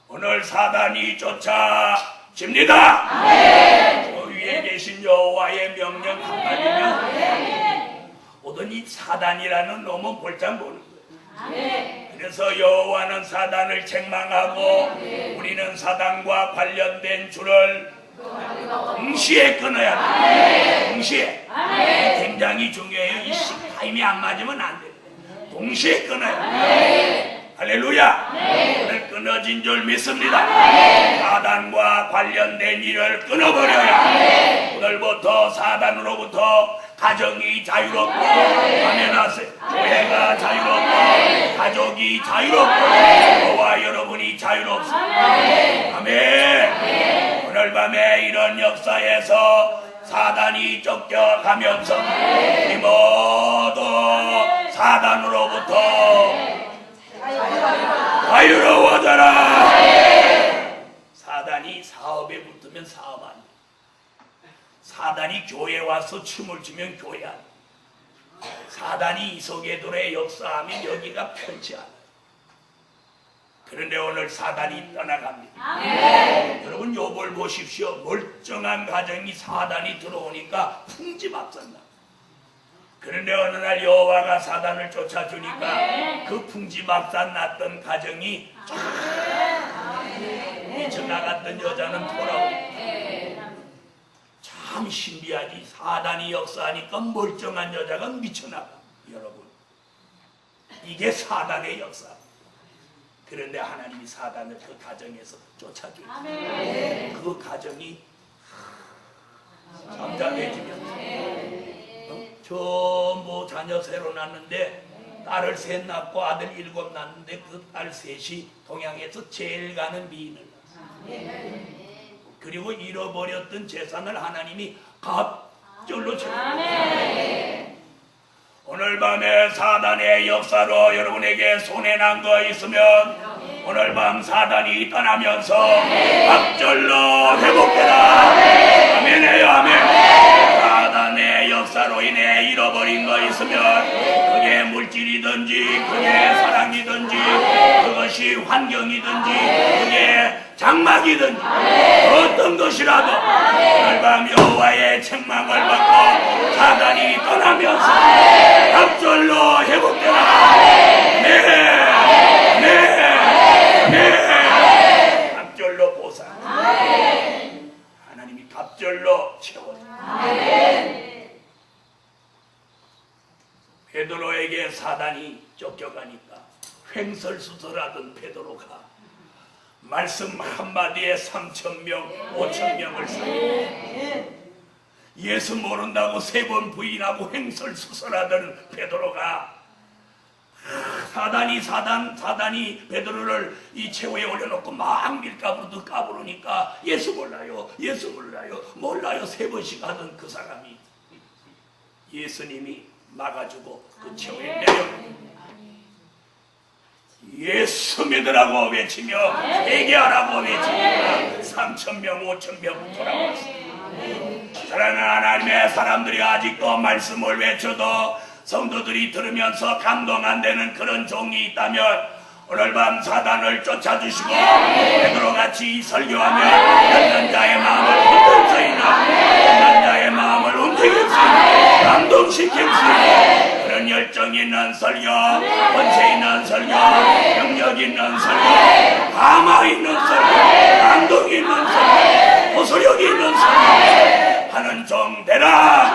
오늘 사단이 쫓아집니다. 저 위에 계신 여호와의 명령 한마디면 모든 이 사단이라는 놈은 볼장 보는 거예요. 그래서 여호와는 사단을 책망하고 우리는 사단과 관련된 줄을 동시에 끊어야 돼. 동시에. 굉장히 중요해요. 이 타임이 안 맞으면 안 돼. 동시에 끊어야 돼. 할렐루야. 오늘 끊어진 줄 믿습니다. 사단과 관련된 일을 끊어버려야. 오늘부터 사단으로부터 가정이 자유롭고, 아멘하세요. 교회가 자유롭고, 가족이 자유롭고, 저와 여러분이 자유롭습니다. 아멘. 오늘 밤에 이런 역사에서 사단이 쫓겨가면서 우리 모두 사단으로부터 자유로워져라. 사단이 사업에 붙으면 사업 안 돼. 사단이 교회에 와서 춤을 추면 교회 안 돼. 사단이 이소개돌에 역사하면 여기가 편치 않아요. 그런데 오늘 사단이 떠나갑니다. 여러분 욥을 보십시오. 멀쩡한 가정이 사단이 들어오니까 풍지박산나. 그런데 어느 날 여호와가 사단을 쫓아주니까 그 풍지박산 났던 가정이 미쳐나갔던 여자는 돌아오고. 참 신비하지. 사단이 역사하니까 멀쩡한 여자가 미쳐나가. 여러분 이게 사단의 역사. 그런데 하나님이 사단을 그 가정에서 쫓아줘요. 그 가정이 잠잠해지면서 전부 자녀 새로 낳는데 딸을 셋 낳고 아들 7 낳는데 그 딸 셋이 동양에서 제일 가는 미인을 낳았어요. 그리고 잃어버렸던 재산을 하나님이 갑절로 채워줬어요. 오늘 밤에 사단의 역사로 여러분에게 손해난 거 있으면 오늘 밤 사단이 떠나면서 갑절로 회복되라. 아멘해요. 아멘. 사단의 역사로 인해 잃어버린 거 있으면 그게 물질이든지 그게 사랑이든지 그것이 환경이든지 그게 장막이든지 어떤 것이라도 오늘 밤 여호와의 책망을 받고 사단이 떠나면서 갑절로 회복되라. 네. 갑절로 보상. 하나님이 갑절로 채워줘. 베드로에게 사단이 쫓겨가니까 횡설수설하던 베드로가 말씀 한마디에 3,000명, 5,000명을 살리고 예수 모른다고 3번 부인하고 횡설수설하던 베드로가 사단이 베드로를 이 최후에 올려놓고 막 밀가루도 까부르니까 예수 몰라요 3번씩 하던 그 사람이 예수님이 막아주고 그 최후에 내려옵니다. 예수 믿으라고 외치며 회개하라고 외치니까 3,000명 5,000명 돌아왔습니다. 사랑하는 하나님의 사람들이 아직도 말씀을 외쳐도 성도들이 들으면서 감동 안 되는 그런 종이 있다면 오늘 밤 사단을 쫓아주시고 베드로같이 설교하며 듣는 자의 마음을 흔들 수 있는 듣는 자의 마음을 움직일 수 있는 감동시킬 수 있는 그런 열정 있는 설교, 권세 있는 설교, 능력 있는 설교, 감화 있는 설교, 감동 있는 설교, 호소력 있는 설교 하는 종 되라.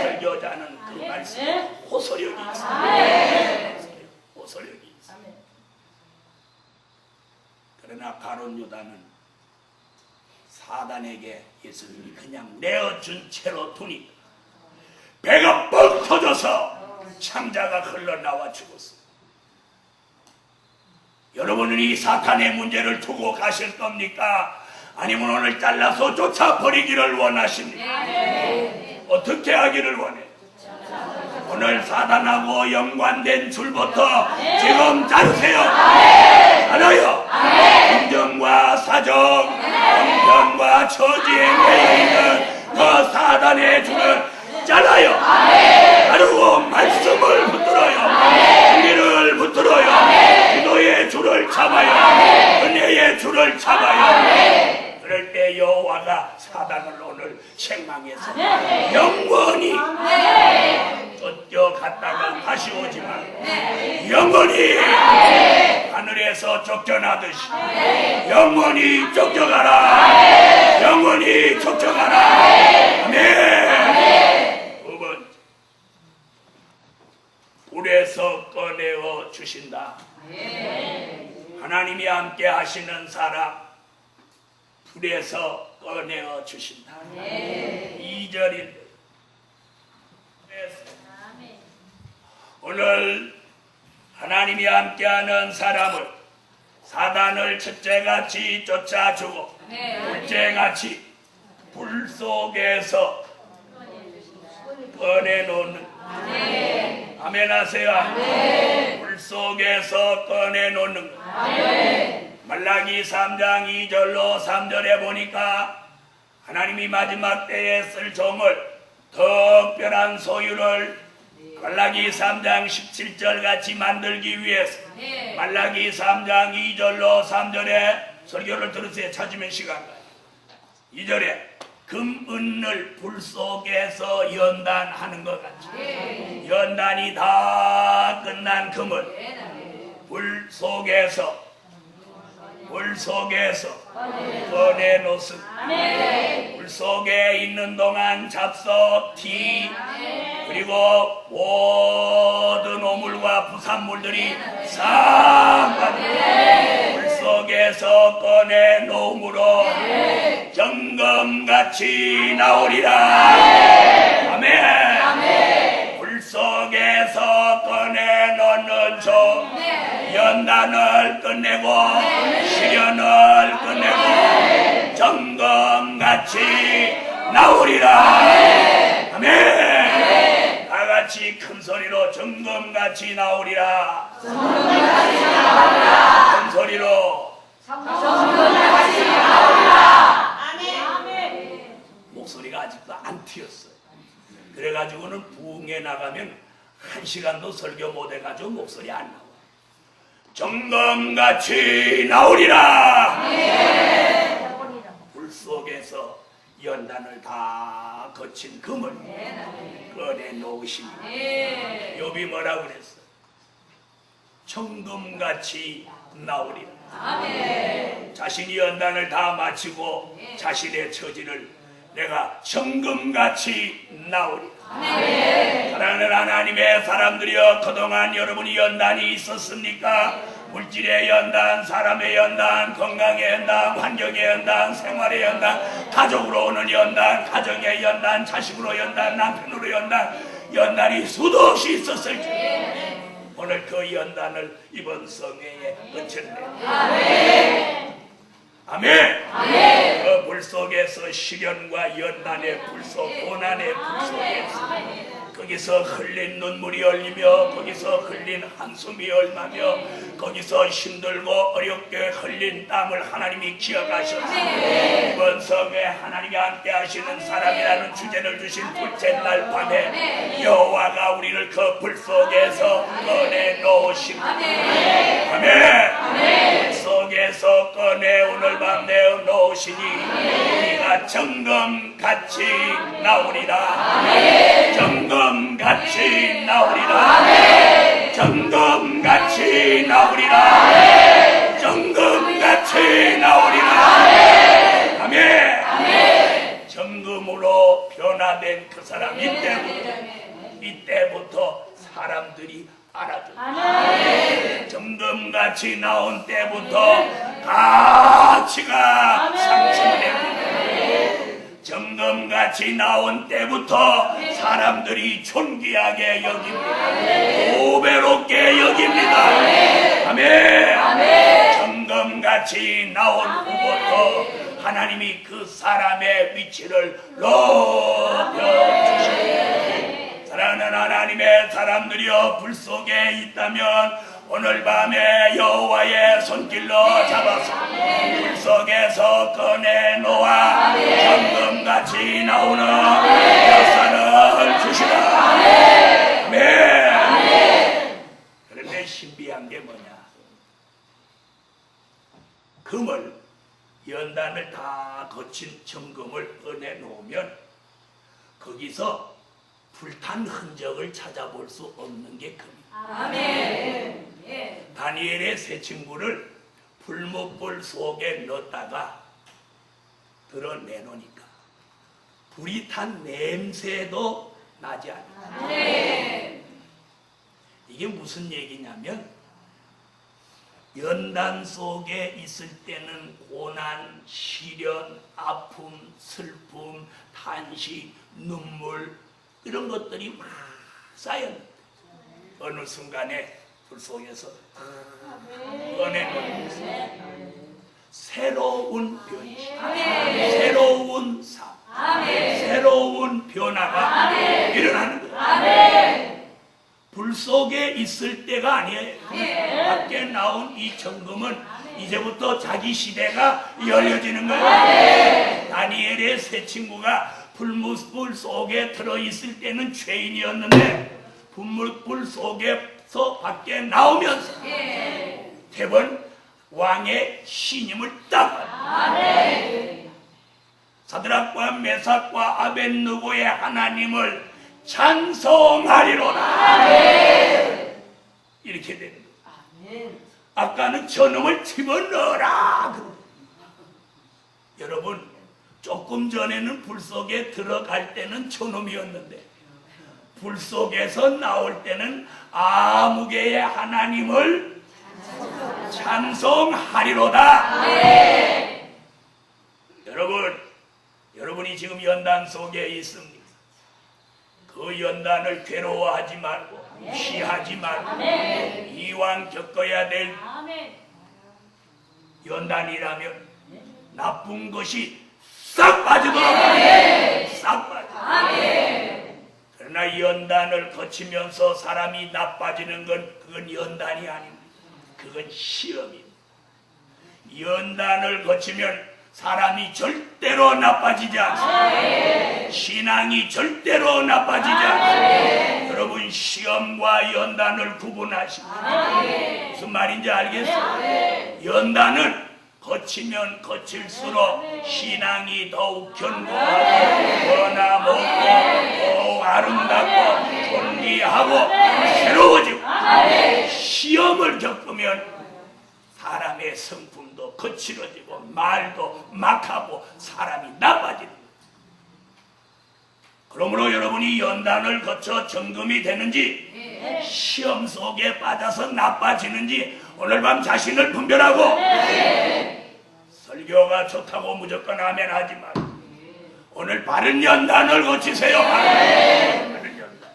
설교자는 그 말씀 호소력이 있습니다. 호소력이 있습니다. 그러나 가룟 유다는 사단에게 예수님이 그냥 내어준 채로 두니 배가 뻥 터져서 창자가 흘러나와 죽었어. 여러분은 이 사탄의 문제를 두고 가실 겁니까? 아니면 오늘 잘라서 쫓아버리기를 원하십니까? 어떻게 하기를 원해? 오늘 사단하고 연관된 줄부터 지금 자르세요. 자르요. 인정과 사정, 형편과 처지에 매여있는 그 사단의 줄을 잘라요. 자르고 말씀을 붙들어요. 진리를 붙들어요. 기도의 줄을 잡아요. 은혜의 줄을 잡아요. 그럴 때 여호와가 사단을 오늘 책망해서 영원히 쫓겨갔다가 다시 오지만 영원히 하늘에서 쫓겨나듯이 영원히 쫓겨가라. 영원히 쫓겨가라. 아멘. 두 번째, 불에서 꺼내어 주신다. 하나님이 함께 하시는 사람 불에서 꺼내어 주신다. 2절인데 오늘 하나님이 함께하는 사람을 사단을 첫째같이 쫓아주고 둘째같이 불 속에서 꺼내놓는 아멘 하세요. 불 속에서 꺼내놓는 말라기 3장 2절로 3절에 보니까 하나님이 마지막 때에 쓸 종을 특별한 소유를 말라기 3장 17절 같이 만들기 위해서 말라기 3장 2절로 3절에 설교를 들으세요. 찾으면 시간 가요. 2절에 금, 은을 불 속에서 연단하는 것 같이 연단이 다 끝난 금을 불 속에서 꺼내놓습니다. 불 속에 있는 동안 잡석, 티 그리고 모든 오물과 부산물들이 싹 불 속에서 꺼내놓음으로 정금같이 나오리라. 아멘. 불 속에서 꺼내놓는 종 연단을 끝내고 시련을 끝내고 정금같이 나오리라. 아멘. 다같이 큰 소리로 정금같이 나오리라. 큰 소리로 정금같이 나오리라. 아멘. 목소리가 아직도 안 튀었어요. 그래가지고는 부흥에 나가면 1시간도 설교 못해가지고 목소리 안 나와. 정금같이 나오리라. 불 속에서 연단을 다 거친 금을 꺼내놓으시니 욥이 뭐라고 그랬어? 정금같이 나오리라. 자신이 연단을 다 마치고 자신의 처지를 내가 정금같이 나오리라. 사랑하는 하나님의 사람들이여, 그동안 여러분이 연단이 있었습니까? 물질의 연단, 사람의 연단, 건강의 연단, 환경의 연단, 생활의 연단, 가족으로 오는 연단, 가정의 연단, 자식으로 연단, 남편으로 연단, 연단이 수도 없이 있었을 줄 오늘 그 연단을 이번 성회에 끝쳤네. 아멘. 그 불 속에서 시련과 연단의 불 속, 고난의 불 속에서 거기서 흘린 눈물이 흘리며 거기서 흘린 한숨이 얼마며 거기서 힘들고 어렵게 흘린 땀을 하나님이 기억하셨습니다. 이번 성에 하나님이 함께 하시는 사람이라는 주제를 주신 둘째 날 밤에 여호와가 우리를 그 불 속에서 꺼내놓으십니다. 아멘. 불 속에서 꺼내 오늘 밤 내어놓으시니 우리가 정금같이 나오리라. 정금같이 나오리라. 정금같이 나오리라. 정금같이 나오리라. 아멘. 정금으로 변화된 그 사람 이때부터 사람들이 알아듣고 정금같이 나온 때부터 가치가 상승됩니다. 정금같이 같이 나온 때부터 사람들이 존귀하게 여깁니다. 고배롭게 여깁니다. 아멘. 정금같이 나온 후부터 하나님이 그 사람의 위치를 높여주십니다. 사랑하는 하나님의 사람들이여, 불 속에 있다면 오늘 밤에 여호와의 손길로 잡아서 불 속에서 꺼내놓아 정금같이 나오는 역사를 주시라. 아멘. 그런데 신비한 게 뭐냐? 금을, 연단을 다 거친 정금을 꺼내놓으면 거기서 불탄 흔적을 찾아볼 수 없는 게 금이에요. 아멘. 다니엘의 세 친구를 불못불 속에 넣었다가 드러내놓으니까 불이 탄 냄새도 나지 않아요. 아멘. 이게 무슨 얘기냐면, 연단 속에 있을 때는 고난, 시련, 아픔, 슬픔, 탄식, 눈물, 이런 것들이 막 쌓였는데 어느 순간에 불 속에서 꺼내놓는 새로운 변신, 새로운 삶, 새로운 변화가 일어나는 거예요. 불 속에 있을 때가 아니에요. 밖에 나온 이 정금은 이제부터 자기 시대가 열려지는 거예요. 다니엘의 세 친구가 불 속에 들어있을 때는 죄인이었는데 불 속에서 밖에 나오면서 대번 왕의 신임을 딱 받아요. 사드락과 메삭과 아벳느고의 하나님을 찬송하리로다. 이렇게 되는 거예요. 아까는 저놈을 집어넣어라. 여러분, 조금 전에는 불 속에 들어갈 때는 저놈이었는데 불 속에서 나올 때는 아무개의 하나님을 찬송하리로다. 여러분이 지금 연단 속에 있습니다. 그 연단을 괴로워하지 말고 무시하지 말고 이왕 겪어야 될 연단이라면 나쁜 것이 싹 빠지도록 싹 빠져. 그러나 연단을 거치면서 사람이 나빠지는 건 그건 연단이 아닙니다. 그건 시험입니다. 연단을 거치면 사람이 절대로 나빠지지 않습니다. 신앙이 절대로 나빠지지 않습니다. 여러분, 시험과 연단을 구분하십니다. 무슨 말인지 알겠어요? 연단은 거치면 거칠수록 신앙이 더욱 견고하고 변화먹고 더욱 아름답고 존귀하고 새로워지고, 시험을 겪으면 사람의 성품도 거칠어지고 말도 막하고 사람이 나빠지는 거예요. 그러므로 여러분이 연단을 거쳐 정금이 되는지 시험 속에 빠져서 나빠지는지 오늘 밤 자신을 분별하고, 설교가 좋다고 무조건 아멘 하지 말고 오늘 바른 연단을 거치세요. 바른 연단.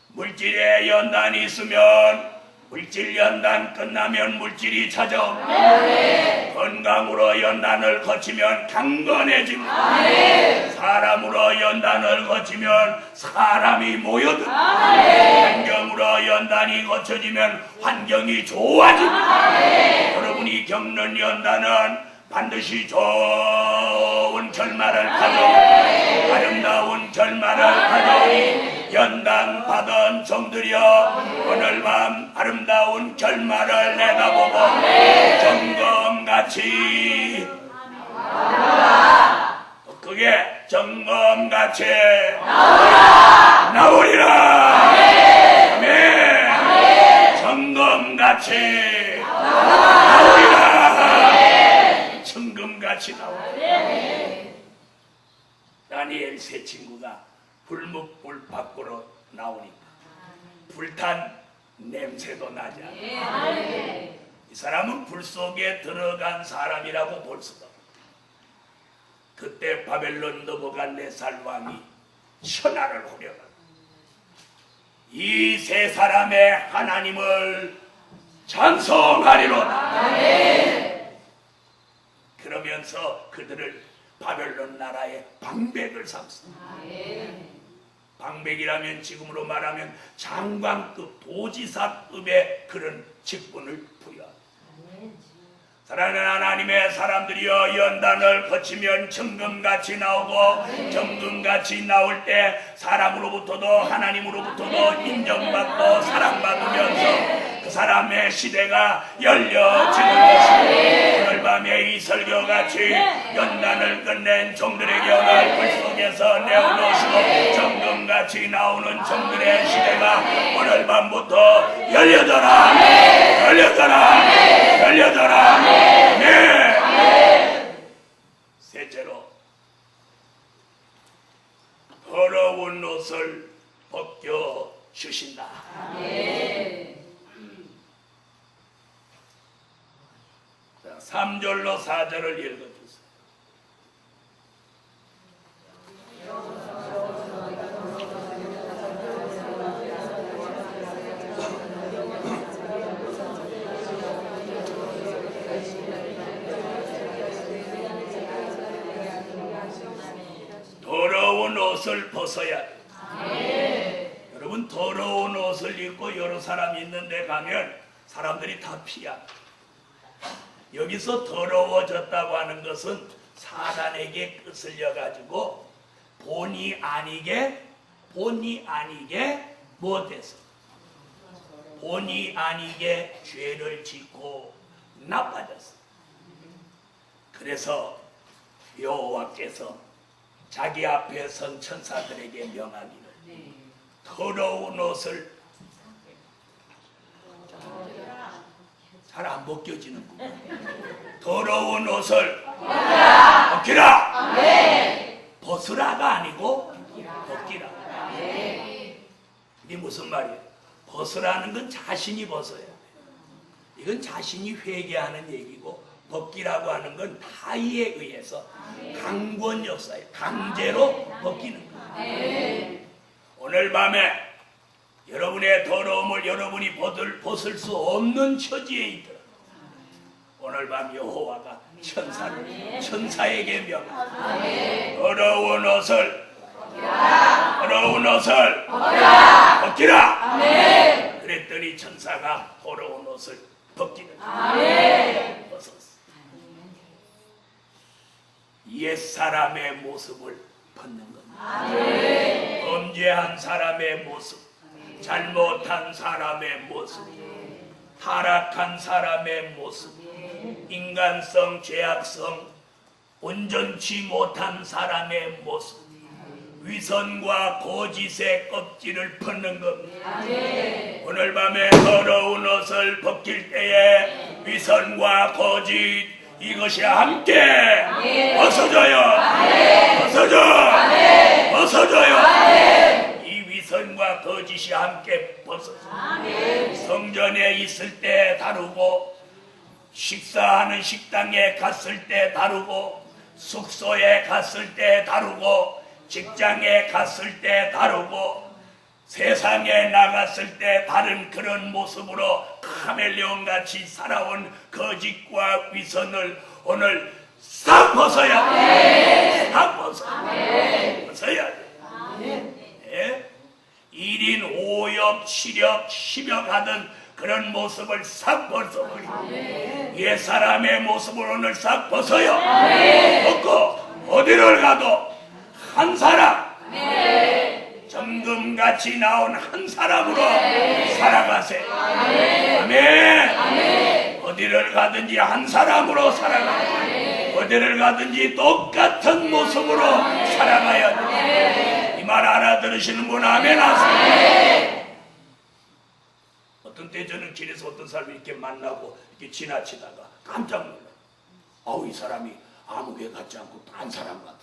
물질의 연단이 있으면 물질 연단 끝나면 물질이 찾아옵니다. 건강으로 연단을 거치면 강건해집니다. 사람으로 연단을 거치면 사람이 모여듭니다. 환경으로 연단이 거쳐지면 환경이 좋아집니다. 여러분이 겪는 연단은 반드시 좋은 결말을 가져오고 아름다운 결말을 가져오니 연단 받은 종들이여, 오늘 밤 아름다운 결말을 내다보고 정금같이 그게 정금같이 나오리라. 아멘. 정금같이 나오리라. 정금같이 나오리라. 다니엘 세 친구가 불묵불 밖으로 나오니까 불탄 냄새도 나지 않아요. 이 사람은 불 속에 들어간 사람이라고 볼 수가 없어요. 그때 바벨론 넘어간 네살 왕이 천하를 후려가 이 세 사람의 하나님을 찬송하리로다. 그러면서 그들을 바벨론 나라의 방백을 삼습니다. 방백이라면 지금으로 말하면 장관급 도지사급의 그런 직분을 부여합니다. 사랑하는 하나님의 사람들이여, 연단을 거치면 정금같이 나오고 정금같이 나올 때 사람으로부터도 하나님으로부터도 인정받고 사랑받으면서 그 사람의 시대가 열려지는 것입니다. 오늘 밤에 이 설교같이 연단을 끝낸 종들에게 오늘 불 속에서 내어놓으시고 정금같이 나오는 종들의 시대가 오늘 밤부터 열려져라, 열려져라, 열려져라. 네. 셋째로, 더러운 옷을 벗겨 주신다. 3절로 4절을 읽어주세요. 더러운 옷을 벗어야 돼. 여러분, 더러운 옷을 입고 여러 사람이 있는 데 가면 사람들이 다 피합니다. 여기서 더러워졌다고 하는 것은 사단에게 끄슬려 가지고 본의 아니게 못해서 본의 아니게 죄를 짓고 나빠졌어. 그래서 여호와께서 자기 앞에 선 천사들에게 명하기를 더러운 옷을 잘 안 벗겨지는구나. 더러운 옷을 벗기라. 벗으라가 아니고 벗기라. 이게 무슨 말이에요? 벗으라는 건 자신이 벗어야 돼요. 이건 자신이 회개하는 얘기고, 벗기라고 하는 건 타의에 의해서 강권 역사에 강제로 벗기는 거예요. 오늘 밤에 여러분의 더러움을 여러분이 벗을 수 없는 처지에 있더라. 오늘 밤 여호와가 천사에게 명하라. 더러운 옷을 벗기라. 그랬더니 천사가 더러운 옷을 벗기는 벗었어. 옛사람의 모습을 벗는 겁니다. 범죄한 사람의 모습, 잘못한 사람의 모습, 타락한 사람의 모습, 인간성, 죄악성, 온전치 못한 사람의 모습, 위선과 거짓의 껍질을 벗는 겁니다. 오늘 밤에 더러운 옷을 벗길 때에 위선과 거짓, 이것이 함께 벗어져요. 벗어져요. 이 위선과 거짓이 함께 벗어져요. 성전에 있을 때 다루고, 식사하는 식당에 갔을 때 다루고, 숙소에 갔을 때 다루고, 직장에 갔을 때 다루고, 세상에 나갔을 때 다른 그런 모습으로 카멜레온같이 살아온 거짓과 위선을 오늘 싹 벗어야 돼. 싹 벗어야 돼. 네? 1인 5역, 7역, 10역 하던 그런 모습을 싹 벗어버리고 옛사람의 모습을 오늘 싹 벗어요. 벗고 어디를 가도 한 사람, 정금같이 나온 한 사람으로 살아가세요. 아멘. 어디를 가든지 한 사람으로 살아가세요. 어디를 가든지 똑같은 모습으로 살아가야 돼요. 이 말 알아들으시는 분 아멘 하세요. 어떤 때 저는 길에서 어떤 사람이 이렇게 만나고 이렇게 지나치다가 깜짝 놀라요. 아우, 이 사람이 아무개 같지 않고 딴 사람 같아.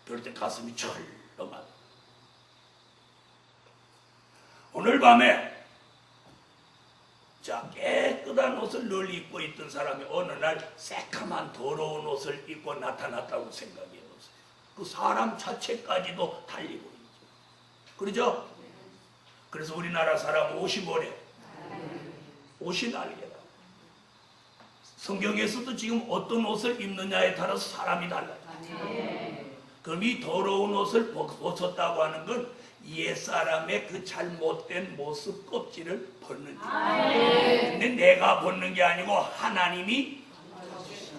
그럴 때 가슴이 철렁하다. 오늘 밤에 자, 깨끗한 옷을 늘 입고 있던 사람이 어느 날 새카만 더러운 옷을 입고 나타났다고 생각해 보세요. 그 사람 자체까지도 달리 보이죠. 그러죠? 그래서 우리나라 사람 옷이 뭐래? 옷이 날개다. 성경에서도 지금 어떤 옷을 입느냐에 따라서 사람이 달라요. 그럼 이 더러운 옷을 벗었다고 하는 건 옛사람의 그 잘못된 모습 껍질을 벗는 거예요. 근데 내가 벗는 게 아니고 하나님이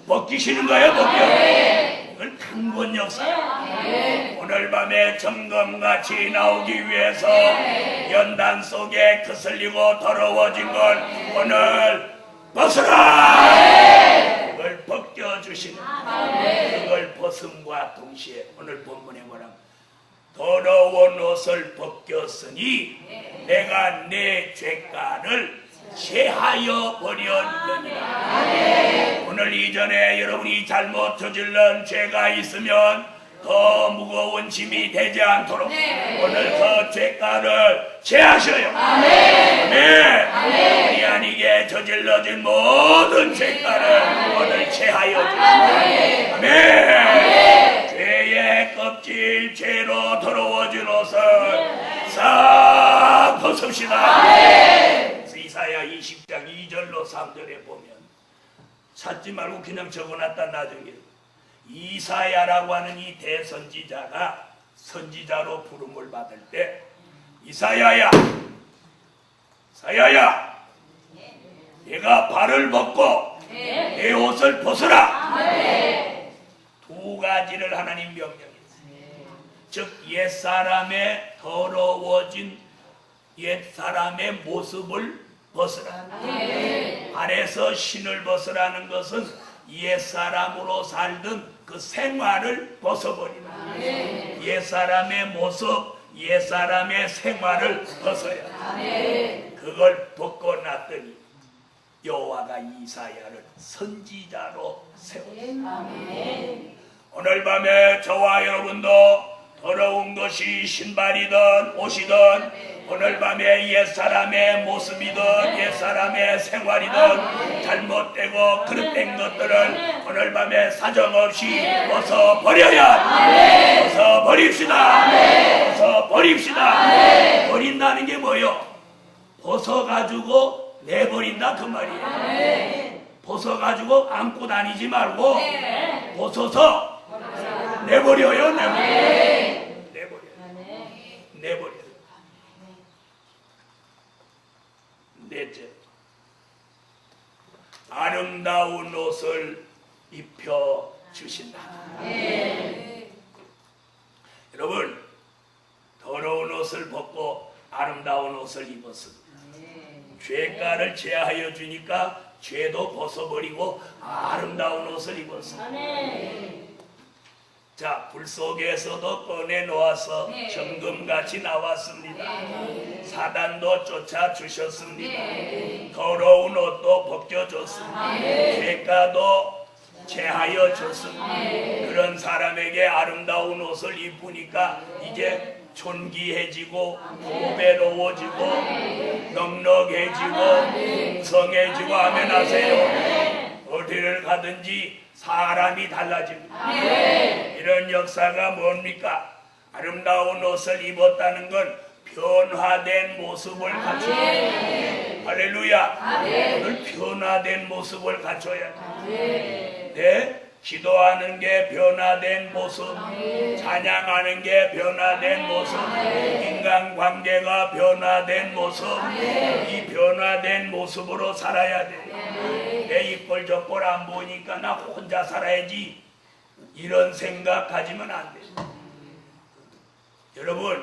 벗기시는 거예요. 그건 강권 역사예요. 오늘 밤에 점검같이 나오기 위해서 연단 속에 거슬리고 더러워진 걸 오늘 벗어라! 그걸 벗겨주시는 그걸 벗음과 동시에 오늘 본문에 뭐라고 더러운 옷을 벗겼으니 내가 내 죄가를 제하여 버렸느니라. 오늘 이전에 여러분이 잘못 저질른 죄가 있으면 더 무거운 짐이 되지 않도록 오늘 그 죄가를 제하셔요. 아멘. 우리 아니게 저질러진 모든 죄가를 오늘 제하여 주시옵소서. 아멘. 죄의 껍질, 죄로 더러워진 옷을 싹 벗읍시다. 이사야 20장 2절로 3절에 보면 찾지 말고 그냥 적어놨다 나중에 이사야라고 하는 이 대선지자가 선지자로 부름을 받을 때 이사야야 내가 발을 벗고 내 옷을 벗어라. 두 가지를 하나님 명령했어요. 즉 옛사람의 더러워진 옛사람의 모습을 벗으라. 발에서 신을 벗으라는 것은 옛사람으로 살던 그 생활을 벗어버리라. 옛사람의 모습, 옛사람의 생활을 벗어야 그걸 벗고 났더니 여호와가 이사야를 선지자로 세웠습니다. 오늘 밤에 저와 여러분도 더러운 것이 신발이든 옷이든 오늘 밤에 옛사람의 모습이든 옛사람의 생활이든 잘못되고 그릇된 것들을 오늘 밤에 사정없이 벗어버려야 벗어버립시다. 벗어버립시다. 버린다는 게 뭐요? 벗어가지고 내버린다 그 말이에요. 벗어가지고 안고 다니지 말고 벗어서 내버려요. 내버려. 넷째, 아름다운 옷을 입혀 주신다. 여러분, 더러운 옷을 벗고 아름다운 옷을 입었습니다. 죄가를 제하여 주니까 죄도 벗어버리고 아름다운 옷을 입었습니다. 자, 불 속에서도 꺼내놓아서 점검같이 나왔습니다. 사단도 쫓아주셨습니다. 더러운 옷도 벗겨줬습니다. 죄가도 제하여 줬습니다. 그런 사람에게 아름다운 옷을 입으니까 이제 존귀해지고 후배로워지고 넉넉해지고 성해지고 하면 하세요. 어디를 가든지 사람이 달라집니다. 이런 역사가 뭡니까? 아름다운 옷을 입었다는 건 변화된 모습을 갖춰야 돼. 할렐루야. 오늘 변화된 모습을 갖춰야 돼. 네? 기도하는 게 변화된 모습, 찬양하는 게 변화된 모습, 인간관계가 변화된 모습, 이 변화된 모습으로 살아야 돼. 내 이꼴 저꼴 안 보니까 나 혼자 살아야지, 이런 생각 가지면 안 돼. 여러분,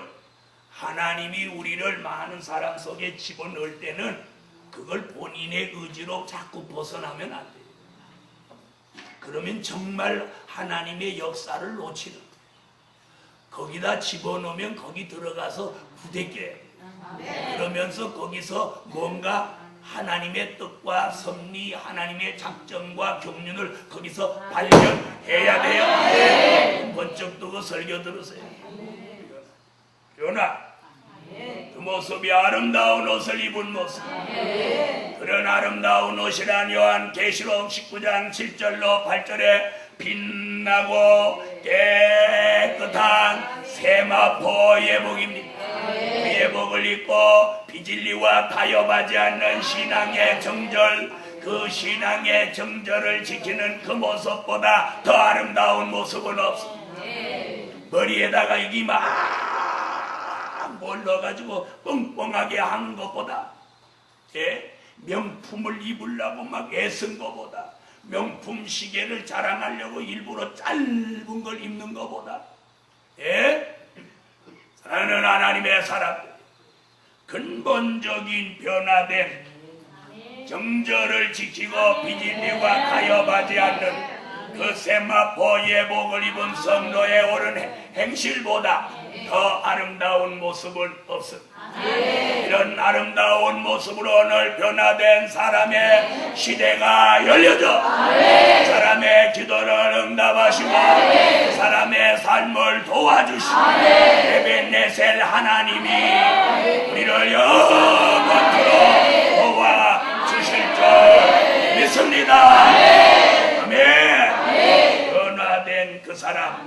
하나님이 우리를 많은 사람 속에 집어넣을 때는 그걸 본인의 의지로 자꾸 벗어나면 안 돼. 그러면 정말 하나님의 역사를 놓치는 거예요. 거기다 집어넣으면 거기 들어가서 부대껴야 돼요. 그러면서 거기서 뭔가 하나님의 뜻과 섭리, 하나님의 작정과 경륜을 거기서 발견해야 돼요. 번쩍 뜨고 설교 들으세요. 요나, 그 모습이 아름다운 옷을 입은 모습, 그런 아름다운 옷이란 요한계시록 19장 7절로 8절에 빛나고 깨끗한 세마포 예복입니다. 그 예복을 입고 비진리와 타협하지 않는 신앙의 정절, 그 신앙의 정절을 지키는 그 모습보다 더 아름다운 모습은 없습니다. 머리에다가 이게 막 뭘 넣어가지고 뻥뻥하게 하는 것보다, 명품을 입으려고 막 애쓴 것보다, 명품 시계를 자랑하려고 일부러 짧은 걸 입는 것보다, 사랑하는 하나님의 사람들, 근본적인 변화된 정절을 지키고 비진리와 타협하지 않는 그 세마포 예복을 입은 성도의 옳은 행실보다 더 아름다운 모습은 없습니다. 이런 아름다운 모습으로 오늘 변화된 사람의 시대가 열려져 사람의 기도를 응답하시고 사람의 삶을 도와주시고 에벤네셀 하나님이 우리를 영원토록 도와주실 줄 믿습니다. 아멘. 변화된 그 사람,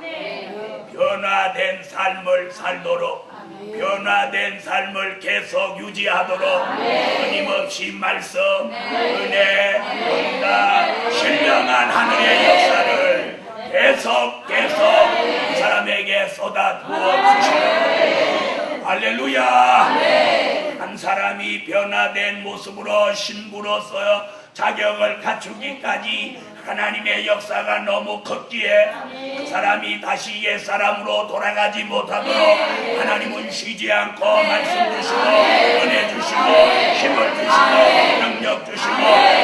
변화된 삶을 살도록, 변화된 삶을 계속 유지하도록 끊임없이 말씀, 은혜, 응답, 신령한 하늘의 역사를 계속 이 사람에게 쏟아부어 주시옵소서. 할렐루야. 한 사람이 변화된 모습으로 신부로서 자격을 갖추기까지 하나님의 역사가 너무 컸기에 그 사람이 다시 옛사람으로 돌아가지 못하도록 하나님은 쉬지 않고 말씀 주시고 은혜 주시고 힘을 주시고 능력 주시고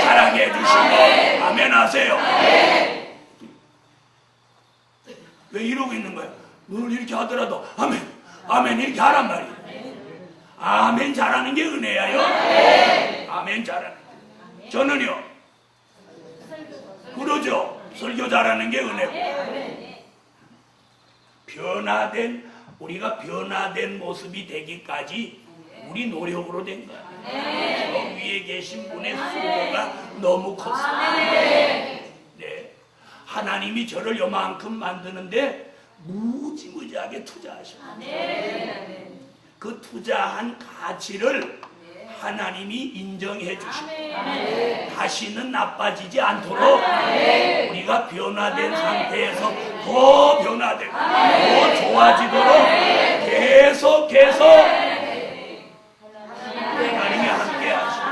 사랑해 주시고 아멘 하세요. 왜 이러고 있는 거야? 늘 이렇게 하더라도 아멘 아멘 이렇게 하란 말이야. 아멘 잘하는 게 은혜야요. 아멘 잘하는 게. 저는요 그러죠. 설교 잘하는 게 은혜고. 우리가 변화된 모습이 되기까지 우리 노력으로 된 거야. 저 위에 계신 분의 수고가 너무 컸어요. 네. 하나님이 저를 요만큼 만드는데 무지무지하게 투자하셨어요. 그 투자한 가치를 하나님이 인정해 주시고 다시는 나빠지지 않도록 우리가 변화된 상태에서 더 변화되고 더 좋아지도록 계속 하나님이 함께 하시고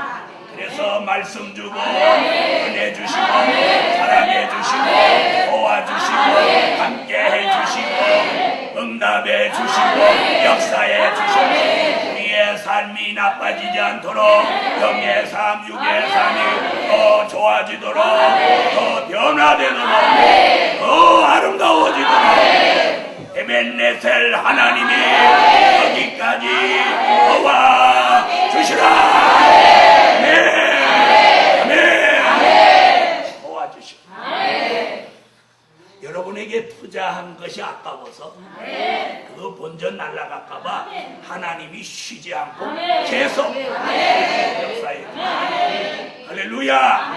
그래서 말씀 주고 은혜 주시고 사랑해 주시고 도와주시고 함께 해 주시고 응답해 주시고 역사해 주시고 삶이 나빠지지 않도록 영의 삶, 육의 삶이 더 좋아지도록 더 변화되도록 더 아름다워지도록 에벤네셀 하나님이 여기까지 도와주시라. 아멘. 도와주시라. 여러분에게 투자한 것이 아까워서 그 본전 날라갈까봐 하나님이 쉬지 않고 계속 역사해. 할렐루야.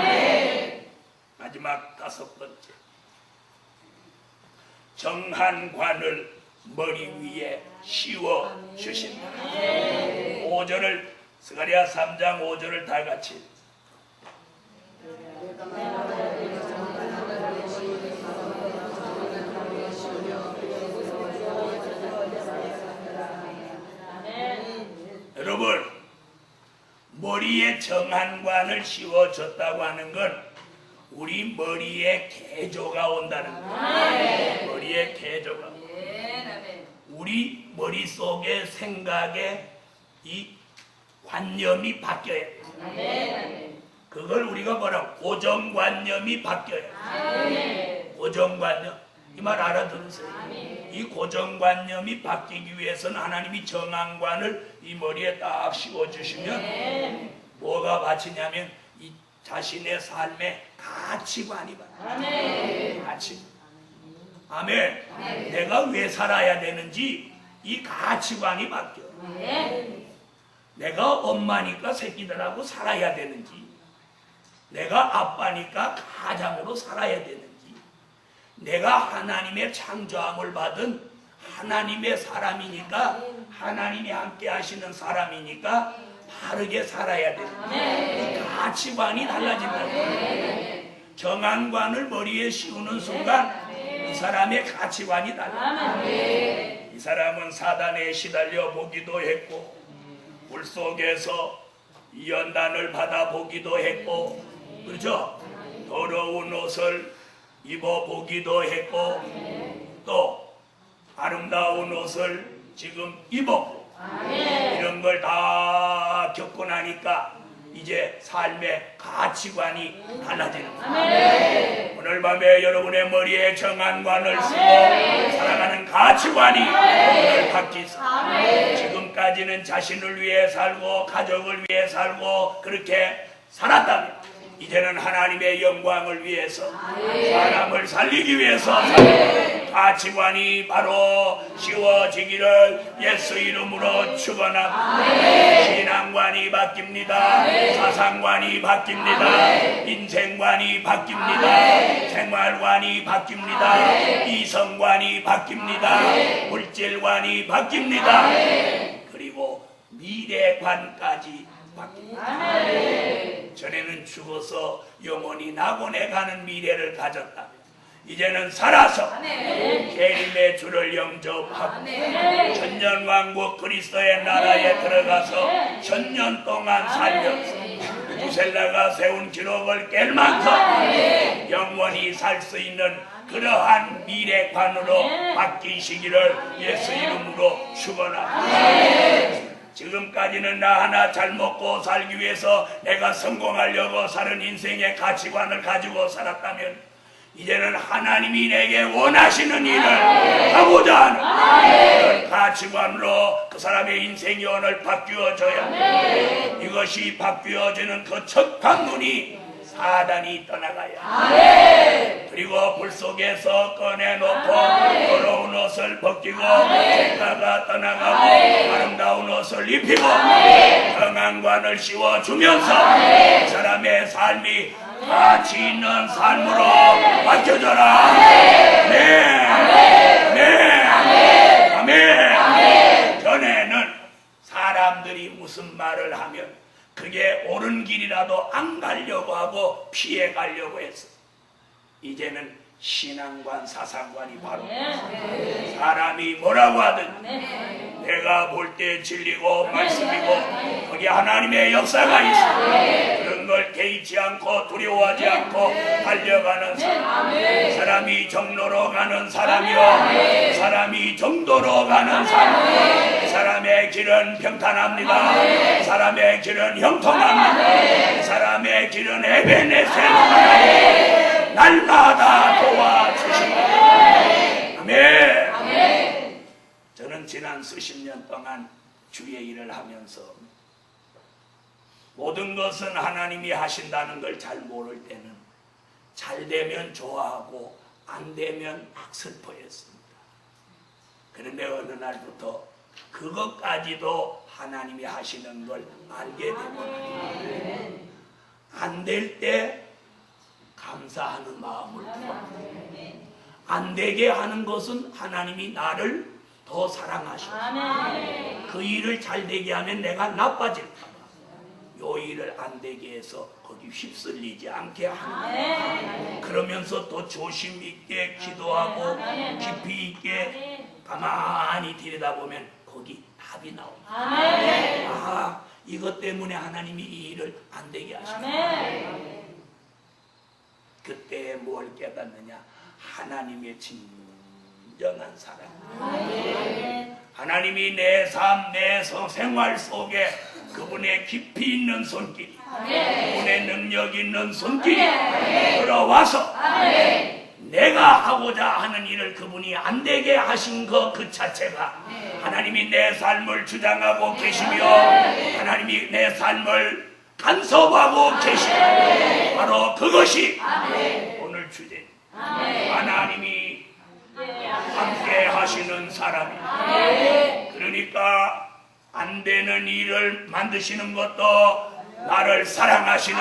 마지막 5번째, 정한 관을 머리 위에 씌워 주신다. 5절을 스가랴 3장 5절을 다 같이. 여러분, 머리에 정한 관을 씌워줬다고 하는 건 우리 머리에 개조가 온다는 거예요. 머리에 개조가. 우리 머릿속의 생각에 이 관념이 바뀌어야 돼. 그걸 우리가 뭐라고? 고정관념이 바뀌어야 돼. 고정관념. 이 말 알아들으세요. 이 고정관념이 바뀌기 위해서는 하나님이 정한관을 이 머리에 딱 씌워주시면 뭐가 바치냐면 이 자신의 삶의 가치관이 바뀌어요. 가치관. 아멘. 내가 왜 살아야 되는지 이 가치관이 바뀌어요. 내가 엄마니까 새끼들하고 살아야 되는지 내가 아빠니까 가장으로 살아야 되는지, 내가 하나님의 창조함을 받은 하나님의 사람이니까, 하나님이 함께 하시는 사람이니까 바르게 살아야 되는지, 이 가치관이 달라진다는 거예요. 정한관을 머리에 씌우는 순간 이 사람의 가치관이 달라요. 이 사람은 사단에 시달려 보기도 했고, 물 속에서 연단을 받아 보기도 했고, 그렇죠? 더러운 옷을 입어 보기도 했고, 또 아름다운 옷을 지금 입었고, 이런 걸 다 겪고 나니까 이제 삶의 가치관이 달라지는 거예요. 오늘 밤에 여러분의 머리에 정한관을 쓰고 살아가는 가치관이 오늘 바뀌서 지금까지는 자신을 위해 살고 가족을 위해 살고 그렇게 살았다면, 이제는 하나님의 영광을 위해서 사람을 살리기 위해서 가치관이 바로 씌워지기를 예수 이름으로 축원합니다. 신앙관이 바뀝니다. 사상관이 바뀝니다. 인생관이 바뀝니다. 생활관이 바뀝니다. 이성관이 바뀝니다. 물질관이 바뀝니다. 그리고 미래관까지 바뀝니다. 전에는 죽어서 영원히 낙원에 가는 미래를 가졌다면, 이제는 살아서 계림의 주를 영접하고 천년왕국 그리스도의 나라에 들어가서 천년 동안 살면서 무셀라가 세운 기록을 깰 만큼 영원히 살 수 있는 그러한 미래관으로 바뀌시기를 예수 이름으로 축원합니다. 지금까지는 나 하나 잘 먹고 살기 위해서 내가 성공하려고 사는 인생의 가치관을 가지고 살았다면, 이제는 하나님이 내게 원하시는 일을 하고자 하는 그런 가치관으로 그 사람의 인생이 오늘 바뀌어져야 합니다. 이것이 바뀌어지는 그 첫 방문이 사단이 떠나가야. 그리고 불 속에서 꺼내놓고 더러운 옷을 벗기고 색깔가 떠나가고 아름다운 옷을 입히고 정한관을 씌워주면서 그 사람의 삶이 가치 있는 삶으로 바뀌어져라. 아멘. 아멘. 전에는 사람들이 무슨 말을 하면 그게 옳은 길이라도 안 가려고 하고 피해 가려고 했어. 이제는 신앙관, 사상관이 바로 사람이 뭐라고 하든 내가 볼 때 진리고 말씀이고 거기에 하나님의 역사가 있어. 그런 걸 개의치 않고 두려워하지 않고 달려가는 사람, 사람이 정로로 가는 사람이요 사람이 정도로 가는 사람, 사람의 길은 평탄합니다. 사람의 길은 형통합니다. 사람의 길은 에베네셀 하나님 날마다 도와주십니다. 아멘. 저는 지난 수십 년 동안 주의 일을 하면서 모든 것은 하나님이 하신다는 걸 잘 모를 때는 잘 되면 좋아하고 안 되면 막 슬퍼했습니다. 그런데 어느 날부터 그것까지도 하나님이 하시는 걸 알게 되고 안 될 때 감사하는 마음을 품어요. 안 되게 하는 것은 하나님이 나를 더 사랑하셔. 그 일을 잘 되게 하면 내가 나빠질까 봐 요 일을 안 되게 해서 거기 휩쓸리지 않게 하는 거예요. 그러면서 또 조심 있게 기도하고 깊이 있게 가만히 들여다보면 거기 답이 나옵니다. 아, 이것 때문에 하나님이 이 일을 안 되게 하시는 그때 뭘 깨닫느냐? 하나님의 진정한 사랑. 하나님이 내 삶, 내 생활 속에 그분의 깊이 있는 손길이, 그분의 능력 있는 손길이 들어와서 내가 하고자 하는 일을 그분이 안 되게 하신 것 그 자체가 하나님이 내 삶을 주장하고 계시며 하나님이 내 삶을 간섭하고 계시며 바로 그것이 오늘 주제. 하나님이 함께 하시는 사람이. 그러니까 안 되는 일을 만드시는 것도 나를 사랑하시는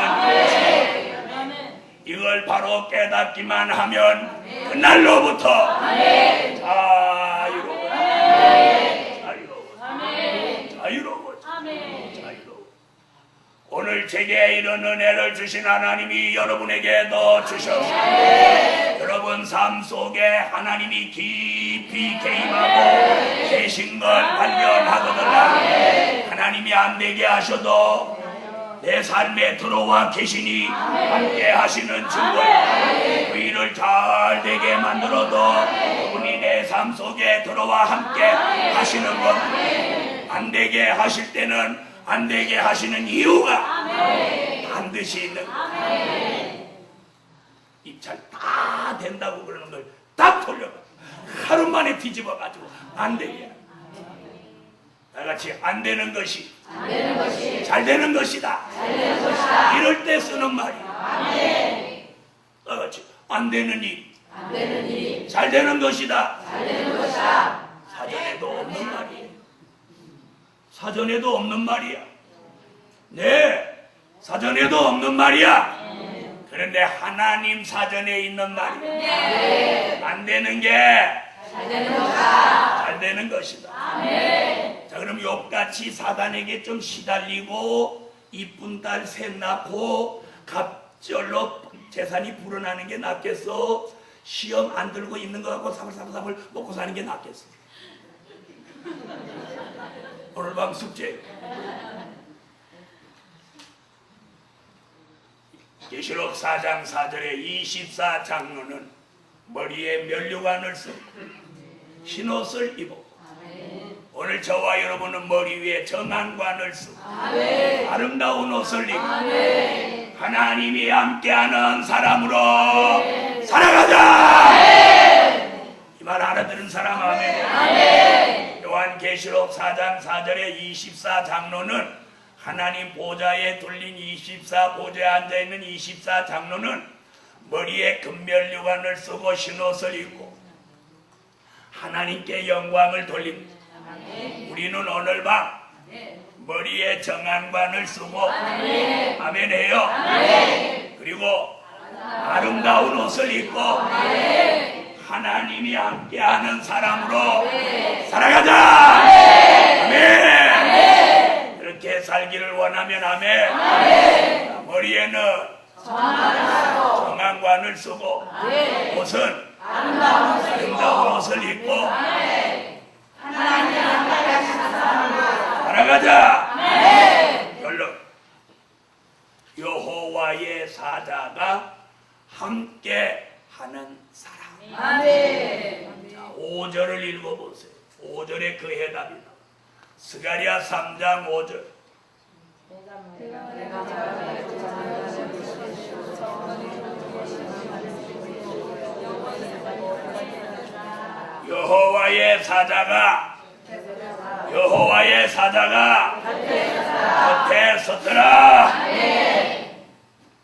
이걸 바로 깨닫기만 하면 그날로부터 자유로워. 자유로워. 자유로워. 오늘 제게 이런 은혜를 주신 하나님이 여러분에게도 주셨습니다. 여러분 삶 속에 하나님이 깊이 개입하고 계신 걸 발견하거든요. 하나님이 안 되게 하셔도 내 삶에 들어와 계시니 함께 하시는 증거. 그 일을 잘 되게 만들어도 그분이 내 삶 속에 들어와 함께 하시는 것. 안 되게 하실 때는 안 되게 하시는 이유가 반드시 있는 거예요. 입찰 다 된다고 그러는 걸 딱 돌려가 하루 만에 뒤집어 가지고 안 되게. 나같이 안 되는 것이 잘 되는 것이다. 이럴 때 쓰는 말이야. 나같이 안 되는 일이 잘 되는 것이다. 사전에도 없는 말이에요. 사전에도 없는 말이야. 네, 사전에도 없는 말이야. 그런데 하나님 사전에 있는 말이야. 안 되는 게 잘 되는 것이다. 자, 그럼 욥같이 사단에게 좀 시달리고 이쁜 딸 셋 낳고 갑절로 재산이 불어나는 게 낫겠어? 시험 안 들고 있는 거 갖고 사불사불 먹고 사는 게 낫겠어? 오늘 밤 숙제. 계시록 4장 4절에 24장로는 머리에 면류관을 쓰고 흰옷을 입었고, 오늘 저와 여러분은 머리 위에 정한관을 쓰고 아름다운 옷을 입고 하나님이 함께하는 사람으로 살아가자. 이 말 알아들은 사람 아멘. 요한계시록 4장 4절에 24장로는 하나님 보좌에 둘린 24보좌에 앉아있는 24장로는 머리에 금면류관을 쓰고 흰옷을 입고 하나님께 영광을 돌립니다. 우리는 오늘 밤 머리에 정한관을 쓰고 아멘 해요. 그리고 아름다운 옷을 입고 하나님이 함께하는 사람으로 살아가자. 아멘. 그렇게 살기를 원하면 아멘. 머리에는 정한관을 쓰고 옷은 아름다운 옷을 입고 살아가자. 결론, 여호와의 사자가 함께 하는 사람. 자, 5절을 읽어보세요. 5절에 그 해답이 나와. 스가랴 3장 5절. 여호와의 사자가 곁에 섰더라.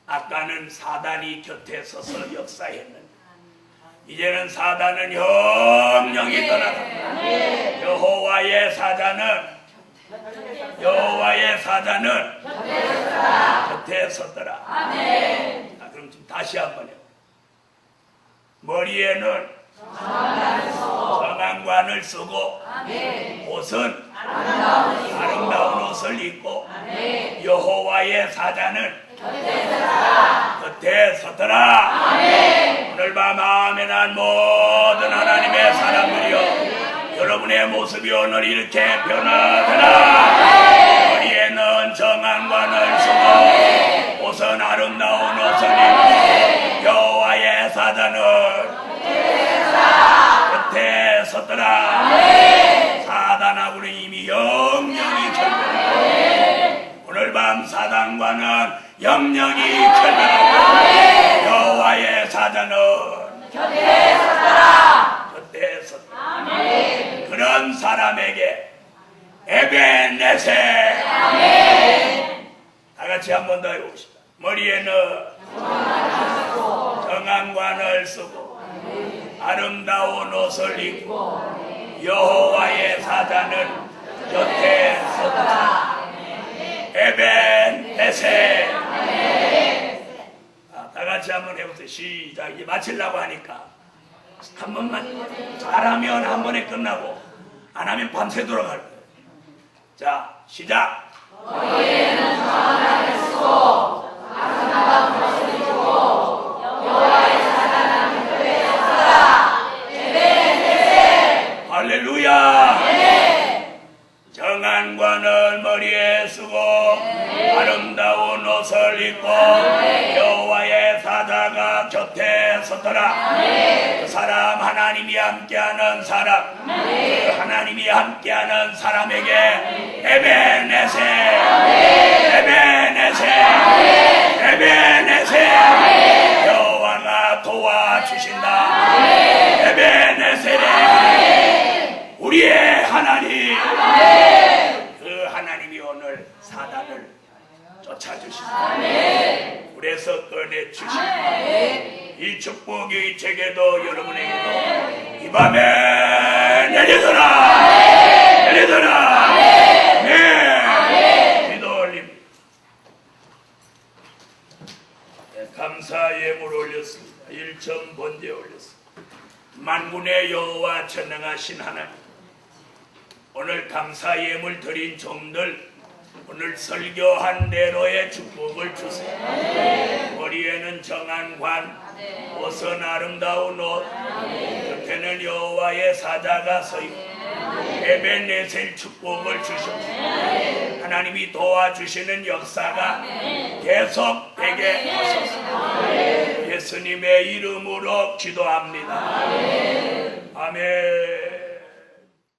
아까는 사단이 곁에 서서 역사했는데 이제는 사단은 영영이 떠나간다. 여호와의 사자는 곁에 섰더라. 자, 그럼 지금 다시 한번 해요. 머리에는 정한관을 쓰고 옷은 아름다운 옷을 입고 여호와의 사자는 곁에 서더라. 오늘 밤 아멘한 모든 하나님의 사람들이여, 여러분의 모습이 오늘 이렇게 변하더라. 머리에는 정한관을 쓰고 옷은 아름다운 옷을 입고 여호와의 사자는 곁에 섰더라. 사단하고는 이미 영영이 결별하고 오늘 밤 사단과는 영영이 결별하고 여호와의 사자는 곁에 섰더라. 그런 사람에게 에벤네세. 다 같이 한 번 더 해봅시다. 머리에는 정한관을 쓰고 아름다운 옷을 입고 여호와의 사자는 곁에 섰다. 에벤네세. 다 같이 한번 해보세요. 시작. 이제 마치려고 하니까 한 번만 잘하면 한 번에 끝나고 안 하면 밤새도록 할 거예요. 자, 시작. 너희는 전하를 쓰고 아름다운 것을 주고 여호와의 사랑하는 그의 역사라. 할렐루야. 정한 관을 머리에 쓰고 아름다운 옷을 입고 여호와의 사자가 곁에 섰더라. 그 사람 하나님이 함께하는 사람, 그 하나님이 함께하는 사람에게 에베네세, 에베네세, 에베네세, 여호와가 도와주신다. 에베네세레, 우리의 하나님. 그 하나님이 오늘 사단을 쫓아주신다. 불에서 꺼내주신다. 이 축복이 제게도 여러분에게도 이 밤에 내리더라. 내리더라. 네. 기도 올립니다. 네, 감사 예물 올렸습니다. 1천 번제 올렸습니다. 만군의 여호와 전능하신 하나님, 오늘 감사 예물 드린 종들 오늘 설교한 대로의 축복을 주세요. 머리에는 정한 관, 옷은 아름다운 옷, 곁에는 여호와의 사자가 서 있고 에벤네셀 축복을 주십시오. 하나님이 도와주시는 역사가 계속되게 하소서. 예수님의 이름으로 기도합니다. 아멘.